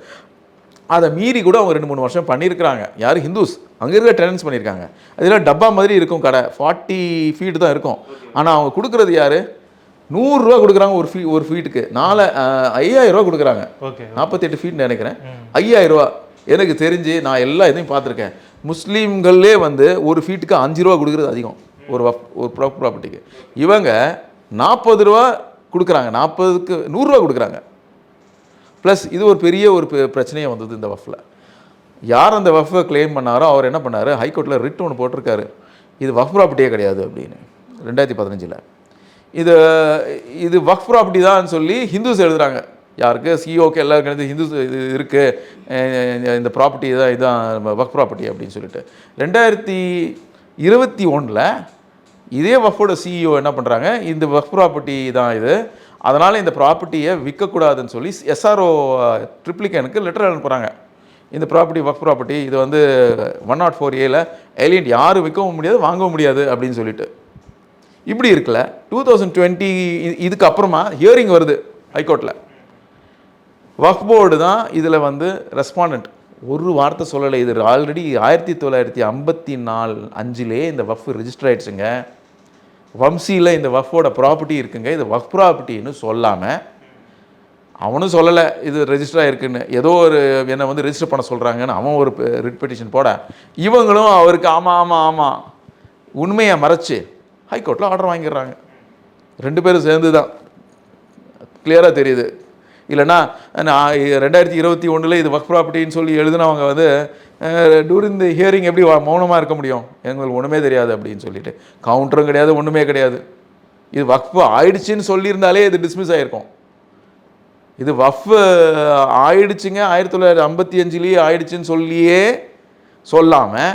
அதை மீறி கூட அவங்க 2-3 வருஷம் பண்ணியிருக்கிறாங்க. யார்? ஹிந்துஸ். அங்கே இருக்க டெனன்ஸ் பண்ணியிருக்காங்க. அதெல்லாம் டப்பா மாதிரி இருக்கும் கடை, 40 ஃபீட் தான் இருக்கும். ஆனால் அவங்க கொடுக்குறது யார்? 100 ரூபா கொடுக்குறாங்க ஒரு ஃபீட்டுக்கு. 5000 ரூபா கொடுக்குறாங்க. 48 ஃபீட்னு நினைக்கிறேன். 5000 ரூபா. எனக்கு தெரிஞ்சு நான் எல்லா இதையும் பார்த்துருக்கேன். முஸ்லீம்களே வந்து ஒரு ஃபீட்டுக்கு 5 ரூபா கொடுக்குறது அதிகம் ஒரு ப்ராப்பர்ட்டிக்கு. இவங்க 40 ரூபா கொடுக்குறாங்க. 40க்கு 100 ரூபா கொடுக்குறாங்க. ப்ளஸ் இது ஒரு பெரிய பிரச்சனையே வந்தது இந்த வஃப்பில். யார் அந்த வஃப்பை கிளைம் பண்ணாரோ அவர் என்ன பண்ணார்? ஹைகோர்ட்டில் ரிட் ஒன்று போட்டிருக்காரு, இது வஃப் ப்ராப்பர்ட்டியே கிடையாது அப்படின்னு. 2015 இது வஃப் ப்ராப்பர்ட்டி தான் சொல்லி ஹிந்துஸ் எழுதுகிறாங்க. யாருக்கு? சிஓக்கு எல்லாருக்கும் எழுதி ஹிந்துஸ் இது இருக்குது, இந்த ப்ராப்பர்ட்டி தான், இதுதான் வஃப் ப்ராப்பர்ட்டி அப்படின்னு சொல்லிட்டு. 2021 இதே வஃபோட சிஇஓ என்ன பண்ணுறாங்க, இந்த வஃப் ப்ராப்பர்ட்டி தான் இது, அதனால் இந்த ப்ராப்பர்ட்டியை விற்கக்கூடாதுன்னு சொல்லி எஸ்ஆர்ஓ ட்ரிப்ளிகேனுக்கு லெட்டர் அனுப்புகிறாங்க. இந்த ப்ராப்பர்ட்டி வஃப் ப்ராப்பர்ட்டி, இது வந்து 104A எலியன்ட் யாரும் விற்கவும் முடியாது வாங்கவும் முடியாது அப்படின்னு சொல்லிட்டு. இப்படி இருக்குல்ல. 2020 இதுக்கு அப்புறமா ஹியரிங் வருது ஹைகோர்ட்டில். வக்ஃப் போர்டு தான் இதில் வந்து ரெஸ்பாண்டன்ட். ஒரு வார்த்தை சொல்லலை. இது ஆல்ரெடி 1954 இந்த வஃப் ரெஜிஸ்டர் ஆகிடுச்சுங்க. வம்சியில் இந்த வஃபோட ப்ராப்பர்ட்டி இருக்குங்க, இது வஃப் ப்ராப்பர்ட்டின்னு சொல்லாமல், அவனும் சொல்லலை இது ரெஜிஸ்டர் ஆகிருக்குன்னு, ஏதோ ஒரு என்னை வந்து ரெஜிஸ்டர் பண்ண சொல்கிறாங்கன்னு அவன் ஒரு ரிட் பெட்டிஷன் போட, இவங்களும் அவருக்கு ஆமாம் உண்மையை மறைச்சு ஹைகோர்ட்டில் ஆர்டர் வாங்கிடுறாங்க. 2 பேரும் சேர்ந்து தான், கிளியராக தெரியுது. இல்லைன்னா 2021 இது வக்ஃப் ப்ராப்பர்ட்டின்னு சொல்லி எழுதுனவங்க வந்து டூரிங் தி ஹியரிங் எப்படி மௌனமாக இருக்க முடியும், எங்களுக்கு ஒன்றுமே தெரியாது அப்படின்னு சொல்லிட்டு. கவுண்டரும் கிடையாது, ஒன்றுமே கிடையாது. இது வக்ஃப் ஆயிடுச்சுன்னு சொல்லியிருந்தாலே இது டிஸ்மிஸ் ஆகிருக்கும். இது வக்ஃப் ஆயிடுச்சுங்க 1955 ஆயிடுச்சுன்னு சொல்லியே சொல்லாமல்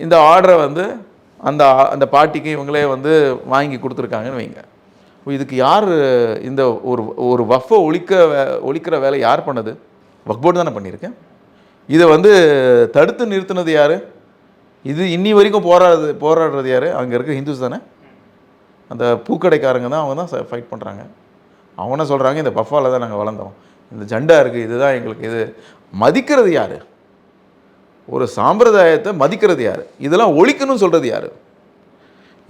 இந்த ஆர்டரை வந்து அந்த அந்த பார்ட்டிக்கு இவங்களே வந்து வாங்கி கொடுத்துருக்காங்கன்னு வைங்க. இதுக்கு யார் இந்த ஒரு வஃபை ஒழிக்கிற வேலை யார் பண்ணது? வக்ஃப் போர்டு தானே பண்ணியிருக்கேன். இதை வந்து தடுத்து நிறுத்தினது யார்? இது இன்னி வரைக்கும் போராடுறது யார்? அங்கே இருக்க ஹிந்துஸ் தானே, அந்த பூக்கடைக்காரங்க தான், அவங்க தான் ஃபைட் பண்ணுறாங்க. அவங்க என்ன சொல்கிறாங்க, இந்த பஃபாவில் தான் நாங்கள் வளர்ந்தோம், இந்த ஜெண்டா இருக்குது, இதுதான் எங்களுக்கு இது. மதிக்கிறது யார்? ஒரு சாம்பிரதாயத்தை மதிக்கிறது யார்? இதெல்லாம் ஒழிக்கணும்னு சொல்கிறது யார்?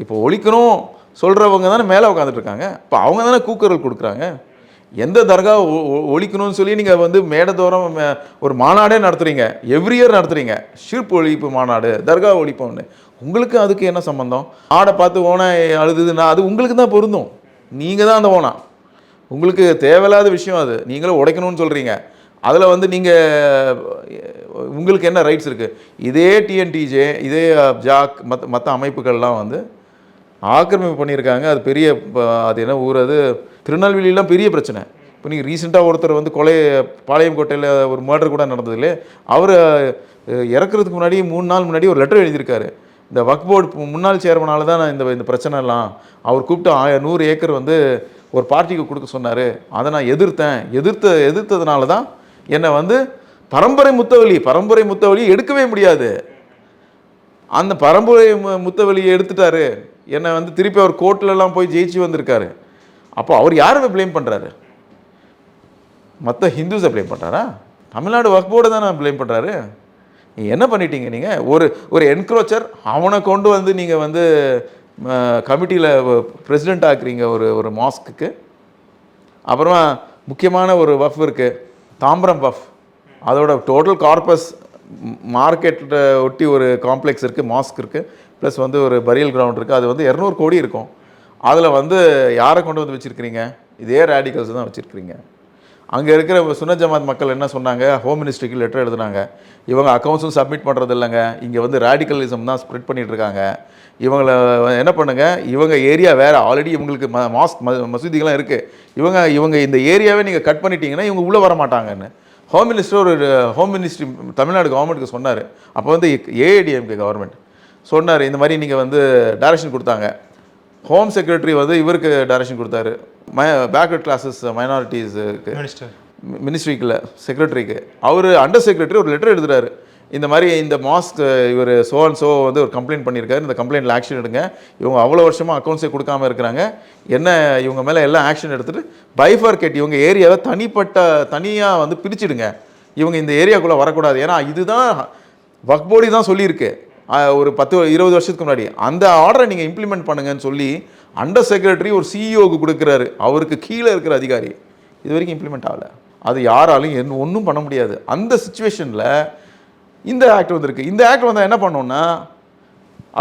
இப்போ ஒழிக்கணும் சொல்கிறவங்க தானே மேலே உட்காந்துட்ருக்காங்க. இப்போ அவங்க தானே கூக்குரல் கொடுக்குறாங்க. எந்த தர்கா ஒழிக்கணும்னு சொல்லி நீங்கள் வந்து மேடத்தோறும் ஒரு மாநாடே நடத்துகிறீங்க, எவ்ரி இயர் நடத்துகிறீங்க, ஷிர்க் ஒழிப்பு மாநாடு, தர்கா ஒழிப்போம்னு. உங்களுக்கு அதுக்கு என்ன சம்பந்தம்? ஆடை பார்த்து ஓனா அழுதுன்னா அது உங்களுக்கு தான் பொருந்தும். நீங்கள் தான் அந்த ஓனா, உங்களுக்கு தேவையில்லாத விஷயம் அது. நீங்களும் உடைக்கணும்னு சொல்கிறீங்க. அதில் வந்து நீங்கள் உங்களுக்கு என்ன ரைட்ஸ் இருக்குது? இதே டிஎன்டிஜே, இதே ஜாக், மற்ற அமைப்புகள்லாம் வந்து ஆக்கிரமிப்பு பண்ணியிருக்காங்க. அது பெரிய, அது என்ன ஊர், அது திருநெல்வேலியெலாம் பெரிய பிரச்சனை. இப்போ நீங்கள் ரீசெண்டாக ஒருத்தர் வந்து பாளையம் கோட்டையில் ஒரு மர்டர் கூட நடந்தது இல்லையே, அவர் இறக்குறதுக்கு முன்னாடி 3 நாள் முன்னாடி ஒரு லெட்டர் எழுதியிருக்காரு. இந்த வக்ஃப் போர்டு முன்னாள் சேர்மனால தான் இந்த பிரச்சனைலாம், அவர் கூப்பிட்டு 100 ஏக்கர் வந்து ஒரு பார்ட்டிக்கு கொடுக்க சொன்னார். அதை நான் எதிர்த்ததுனால தான் என்னை வந்து பரம்பரை முத்தவழி எடுக்கவே முடியாது. அந்த பரம்பரை முத்தவழியை எடுத்துட்டாரு. என்னை வந்து திருப்பி அவர் கோர்ட்லலாம் போய் ஜெயிச்சு வந்திருக்காரு. அப்போ அவர் யாரை ப்ளேம் பண்ணுறாரு? மற்ற ஹிந்துஸை ப்ளேம் பண்ணுறாரா? தமிழ்நாடு வக்ஃப் போர்டு தான் ப்ளேம் பண்ணுறாரு. என்ன பண்ணிட்டீங்க நீங்கள்? ஒரு என்க்ரோச்சர், அவனை கொண்டு வந்து நீங்கள் வந்து கமிட்டியில் பிரசிடெண்ட் ஆக்குறீங்க ஒரு மாஸ்க்கு. அப்புறமா முக்கியமான ஒரு வஃப் இருக்குது, தாம்பரம் வஃப். அதோட டோட்டல் கார்பஸ் மார்க்கெட்டில் ஒட்டி ஒரு காம்ப்ளெக்ஸ் இருக்குது, மாஸ்க் இருக்குது, ப்ளஸ் வந்து ஒரு பரியல் கிரவுண்ட் இருக்குது. அது வந்து 200 கோடி இருக்கும். அதில் வந்து யாரை கொண்டு வந்து வச்சுருக்கிறீங்க? இதே ரேடிகல்ஸ் தான் வச்சுருக்கிறீங்க. அங்கே இருக்கிற சுன்னத் ஜமாத் மக்கள் என்ன சொன்னாங்க? ஹோம் மினிஸ்ட்ரிக்கு லெட்டர் எழுதுனாங்க. இவங்க அக்கௌண்ட்ஸும் சப்மிட் பண்ணுறது இல்லைங்க, இங்கே வந்து ரேடிக்கலிசம் தான் ஸ்ப்ரெட் பண்ணிகிட்டு இருக்காங்க. இவங்களை என்ன பண்ணுங்க, இவங்க ஏரியா வேறு, ஆல்ரெடி இவங்களுக்கு மசூதிகள்லாம் இருக்குது. இவங்க இந்த ஏரியாவே நீங்கள் கட் பண்ணிட்டீங்கன்னா இவங்க உள்ளே வர மாட்டாங்கன்னு ஹோம் மினிஸ்ட்ரி தமிழ்நாடு கவர்மெண்ட்டுக்கு சொன்னார். அப்போ வந்து ஏஐடிஎம்கே கவர்மெண்ட் சொன்னார், இந்த மாதிரி நீங்கள் வந்து டைரக்ஷன் கொடுத்தாங்க. ஹோம் செக்ரட்டரி வந்து இவருக்கு டைரக்ஷன் கொடுத்தாரு, பேக்வர்ட் கிளாஸஸ் மைனாரிட்டிஸுக்கு மினிஸ்ட்ரிக்குள்ள செக்ரட்டரிக்கு. அவர் அண்டர் செக்ரட்டரி ஒரு லெட்டர் எழுதுறாரு, இந்த மாதிரி இந்த மாஸ்க் இவர் சோ வந்து ஒரு கம்ப்ளைண்ட் பண்ணியிருக்காரு, இந்த கம்ப்ளைண்ட்டில் ஆக்ஷன் எடுங்க. இவங்க அவ்வளோ வருஷமாக அக்கௌண்ட்ஸே கொடுக்காமல் இருக்கிறாங்க, என்ன இவங்க மேலே எல்லாம் ஆக்ஷன் எடுத்துகிட்டு பைஃபர்கேட் இவங்க ஏரியாவை தனியாக வந்து பிரிச்சுடுங்க, இவங்க இந்த ஏரியாக்குள்ளே வரக்கூடாது. ஏன்னா இதுதான் வக்ஃப் போர்டு தான் சொல்லியிருக்கு ஒரு 10-20 வருஷத்துக்கு முன்னாடி. அந்த ஆர்டரை நீங்கள் இம்ப்ளிமெண்ட் பண்ணுங்கன்னு சொல்லி அண்டர் செக்ரட்டரி ஒரு சிஇஓக்கு கொடுக்குறாரு, அவருக்கு கீழே இருக்கிற அதிகாரி. இது வரைக்கும் இம்ப்ளிமெண்ட் ஆகலை. அது யாராலும் ஒன்றும் பண்ண முடியாது. அந்த சுச்சுவேஷனில் இந்த ஆக்ட் வந்திருக்கு. இந்த ஆக்ட் வந்தால் என்ன பண்ணோன்னா,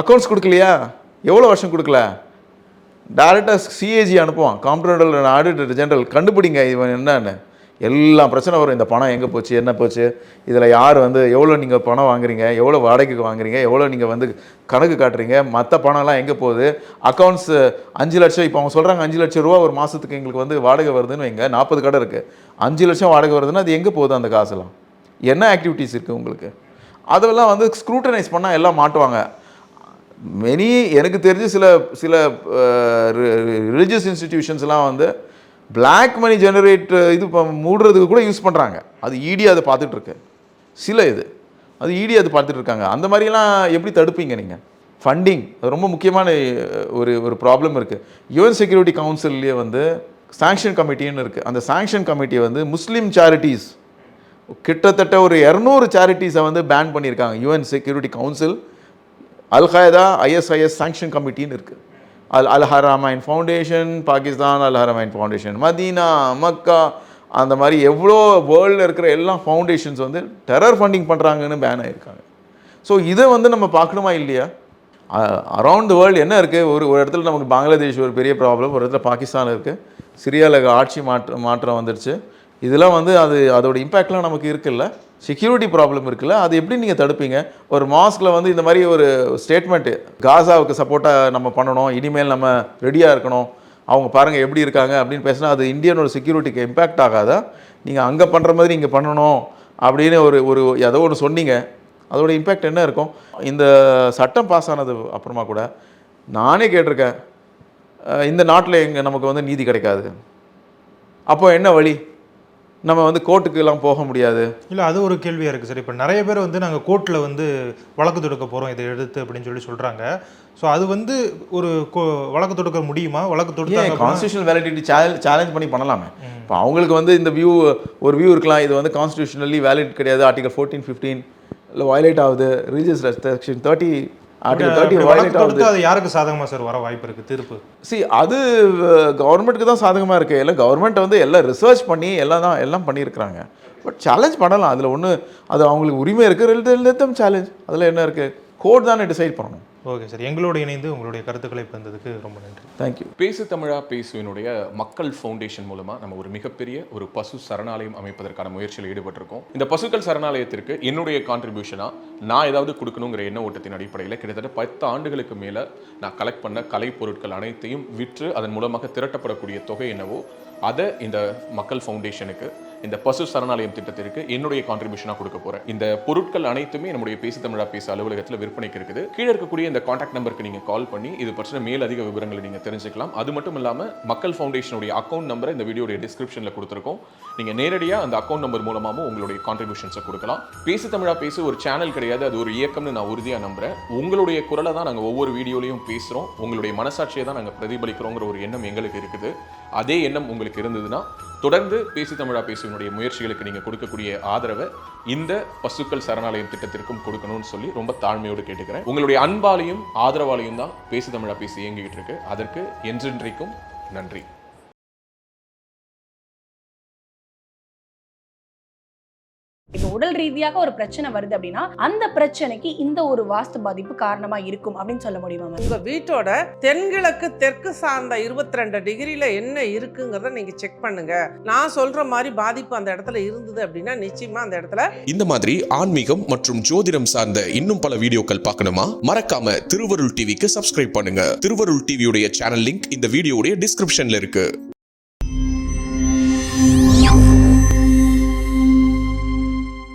அக்கௌண்ட்ஸ் கொடுக்கலையா, எவ்வளோ வருஷம் கொடுக்கல, டேரெக்டாக சிஏஜி அனுப்புவான், காம்ப்டனல் ஆடிட்டர் ஜெனரல், கண்டுபிடிங்க இவன் என்னன்னு. எல்லா பிரச்சனை வரும். இந்த பணம் எங்கே போச்சு, என்ன போச்சு, இதில் யார் வந்து எவ்வளோ நீங்கள் பணம் வாங்குறீங்க, எவ்வளோ வாடகைக்கு வாங்குறீங்க, எவ்வளோ நீங்கள் வந்து கணக்கு காட்டுறீங்க, மற்ற பணம்லாம் எங்கே போகுது, அக்கௌண்ட்ஸ் 5 லட்சம், இப்போ அவங்க சொல்கிறாங்க 5 லட்சம் ரூபா ஒரு மாதத்துக்கு எங்களுக்கு வந்து வாடகை வருதுன்னு வைங்க, 40 கடை இருக்குது, 5 லட்சம் வாடகை வருதுன்னா அது எங்கே போகுது அந்த காசுலாம், என்ன ஆக்டிவிட்டீஸ் இருக்குது உங்களுக்கு, அதெல்லாம் வந்து ஸ்க்ரூட்டனைஸ் பண்ணால் எல்லாம் மாட்டுவாங்க. எனக்கு தெரிஞ்சு சில ரிலிஜியஸ் இன்ஸ்டிடியூஷன்ஸ்லாம் வந்து பிளாக் மணி ஜெனரேட் இது மூடுறதுக்கு கூட யூஸ் பண்ணுறாங்க. அது இடி அதை பார்த்துட்ருக்கு. அது இடி அது பார்த்துட்டு இருக்காங்க. அந்த மாதிரிலாம் எப்படி தடுப்பீங்க நீங்கள்? ஃபண்டிங் அது ரொம்ப முக்கியமான ஒரு ப்ராப்ளம் இருக்குது. யுஎன் செக்யூரிட்டி கவுன்சில்லையே வந்து சாங்ஷன் கமிட்டின்னு இருக்குது. அந்த சாங்ஷன் கமிட்டியை வந்து முஸ்லீம் சேரிட்டிஸ் கிட்டத்தட்ட ஒரு 200 சேரிட்டிஸை வந்து பேன் பண்ணியிருக்காங்க. UN security council, Al Qaeda, ISIS sanction கமிட்டின்னு இருக்குது. Al Haramain foundation Pakistan, Al Haramain foundation Medina, Mecca, அந்த மாதிரி எவ்வளோ வேர்ல்டில் இருக்கிற எல்லா ஃபவுண்டேஷன்ஸ் வந்து டெரர் ஃபண்டிங் பண்ணுறாங்கன்னு பேன் ஆகியிருக்காங்க. ஸோ இதை வந்து நம்ம பார்க்கணுமா இல்லையா? அரவுண்ட் த வேர்ல்டு என்ன இருக்குது? ஒரு இடத்துல நமக்கு பங்களாதேஷ் ஒரு பெரிய ப்ராப்ளம், ஒரு இடத்துல பாகிஸ்தான் இருக்குது, சிரியாவில் ஆட்சி மாற்றம் வந்துடுச்சு. இதெல்லாம் வந்து அதோட இம்பேக்ட்லாம் நமக்கு இருக்குல்ல, செக்யூரிட்டி ப்ராப்ளம் இருக்குல்ல, அது எப்படி நீங்கள் தடுப்பீங்க? ஒரு மாஸ்கில் வந்து இந்த மாதிரி ஒரு ஸ்டேட்மெண்ட்டு, காசாவுக்கு சப்போர்ட்டாக நம்ம பண்ணணும், இனிமேல் நம்ம ரெடியாக இருக்கணும், அவங்க பாருங்கள் எப்படி இருக்காங்க அப்படின்னு பேசினா அது இந்தியனோட செக்யூரிட்டிக்கு இம்பேக்ட் ஆகாதா? நீங்கள் அங்கே பண்ணுற மாதிரி இங்கே பண்ணணும் அப்படின்னு ஒரு ஏதோ ஒன்று சொன்னீங்க, அதோட இம்பேக்ட் என்ன இருக்கும்? இந்த சட்டம் பாஸ் ஆனது அப்புறமா கூட நானே கேட்டிருக்கேன், இந்த நாட்டில் நமக்கு வந்து நீதி கிடைக்காது, அப்போ என்ன வழி? நம்ம வந்து கோர்ட்டுக்கெல்லாம் போக முடியாது. இல்லை, அது ஒரு கேள்வியாக இருக்குது சார். இப்போ நிறைய பேர் வந்து நாங்கள் கோர்ட்டில் வந்து வழக்கு தொடுக்க போகிறோம் இதை எடுத்து அப்படின்னு சொல்லி சொல்கிறாங்க. ஸோ அது வந்து ஒரு வழக்கு தொடுக்க முடியுமா? வழக்கு தொடுக்க கான்ஸ்டியூஷனல் வேலிடிட்டி சேலஞ்ச் பண்ணி பண்ணலாமே. இப்போ அவங்களுக்கு வந்து இந்த ஒரு வியூ இருக்கலாம், இது வந்து கான்ஸ்டியூஷனலி வேலிட் கிடையாது, ஆர்டிகல் 14, 15 இல்லை வயலேட் ஆகுது, ரிலீஜியஸ் ரெஸ்ட்ரிக்ஷன் 30 ஆர்டிகல் 30 வயலேட் ஆகுது. அது யாருக்கு சாதகமாக சார் வர வாய்ப்பு இருக்குது தீர்ப்பு? அது கவர்மெண்ட்டுக்கு தான் சாதகமாக இருக்குது. எல்லாம் கவர்மெண்ட் வந்து எல்லாம் ரிசர்ச் பண்ணி எல்லாம் பண்ணியிருக்கிறாங்க. பட் சேலஞ்ச் பண்ணலாம், அதில் ஒன்று, அது அவங்களுக்கு உரிமை இருக்குது, சேலஞ்ச் அதில் என்ன இருக்குது? கோர்ட் தானே டிசைட் பண்ணணும். ஓகே சார், எங்களோட இணைந்து உங்களுடைய கருத்துக்களை பகிர்ந்ததுக்கு ரொம்ப நன்றி. தேங்க்யூ. பேசு தமிழா பேசுவினுடைய மக்கள் ஃபவுண்டேஷன் மூலமாக நம்ம ஒரு மிகப்பெரிய ஒரு பசு சரணாலயம் அமைப்பதற்கான முயற்சியில் ஈடுபட்டிருக்கோம். இந்த பசுக்கள் சரணாலயத்திற்கு என்னுடைய கான்ட்ரிபியூஷனாக நான் ஏதாவது கொடுக்கணுங்கிற எண்ண ஓட்டத்தின் அடிப்படையில் கிட்டத்தட்ட 10 ஆண்டுகளுக்கு மேலே நான் கலெக்ட் பண்ண கலை பொருட்கள் அனைத்தையும் விற்று அதன் மூலமாக திரட்டப்படக்கூடிய தொகை என்னவோ அதை இந்த மக்கள் ஃபவுண்டேஷனுக்கு, இந்த பசு சரணாலயம் திட்டத்திற்கு என்னுடைய கான்ட்ரிபியூஷனாக கொடுக்க போகிறேன். இந்த பொருட்கள் அனைத்துமே நம்முடைய பேசு தமிழா பேச அலுவலகத்தில் விற்பனைக்கு இருக்குது. கீழே இருக்கக்கூடிய இந்த கான்டாக்ட் நம்பருக்கு நீங்கள் கால் பண்ணி இது பற்றின மேலதிக விவரங்களை நீங்கள் தெரிஞ்சுக்கலாம். அது மட்டும் இல்லாமல் மக்கள் ஃபவுண்டேஷனுடைய அக்கௌண்ட் நம்பரை இந்த வீடியோடைய டிஸ்கிரிப்ஷனில் கொடுத்துருக்கோம். நீங்கள் நேரடியாக அந்த அக்கௌண்ட் நம்பர் மூலமாகவும் உங்களுடைய கான்ட்ரிபியூஷன்ஸை கொடுக்கலாம். பேசு தமிழா பேசு ஒரு சேனல் கிடையாது, அது ஒரு இயக்கம்னு நான் உறுதியாக நம்புகிறேன். உங்களுடைய குரலை தான் நாங்கள் ஒவ்வொரு வீடியோலையும் பேசுகிறோம், உங்களுடைய மனசாட்சியை தான் நாங்கள் பிரதிபலிக்கிறோங்கிற ஒரு எண்ணம் எங்களுக்கு இருக்குது. அதே எண்ணம் உங்களுக்கு இருந்ததுன்னா தொடர்ந்து பேசு தமிழா பேசுவனுடைய முயற்சிகளுக்கு நீங்கள் கொடுக்கக்கூடிய ஆதரவை இந்த பசுக்கள் சரணாலயம் திட்டத்திற்கும் கொடுக்கணும்னு சொல்லி ரொம்ப தாழ்மையோடு கேட்டுக்கிறேன். உங்களுடைய அன்பாலையும் ஆதரவாலையும் தான் பேசு தமிழா பேசி இயங்கிட்டு இருக்கு. அதற்கு என்றென்றைக்கும் நன்றி. இப்போ உடல் ரீதியாக ஒரு பிரச்சனை வருது அப்படின்னா அந்த பிரச்சனைக்கு இந்த ஒரு வாஸ்து பாதிப்பு காரணமா இருக்கும் அப்படின்னு சொல்ல முடியுமா? உங்க வீட்டோட தென்கிழக்கு தெற்கு சார்ந்த 22 டிகிரில என்ன இருக்குங்கிறத நீங்க செக் பண்ணுங்க. நான் சொல்ற மாதிரி பாதிப்பு அந்த இடத்துல இருந்தது அப்படின்னா நிச்சயமா அந்த இடத்துல. இந்த மாதிரி ஆன்மீகம் மற்றும் ஜோதிடம் சார்ந்த இன்னும் பல வீடியோக்கள் பார்க்கணுமா? மறக்காம திருவருள் டிவிக்கு சப்ஸ்கிரைப் பண்ணுங்க. திருவருள் டிவியுடைய சேனல் லிங்க் இந்த வீடியோடைய டிஸ்கிரிப்ஷன்ல இருக்கு.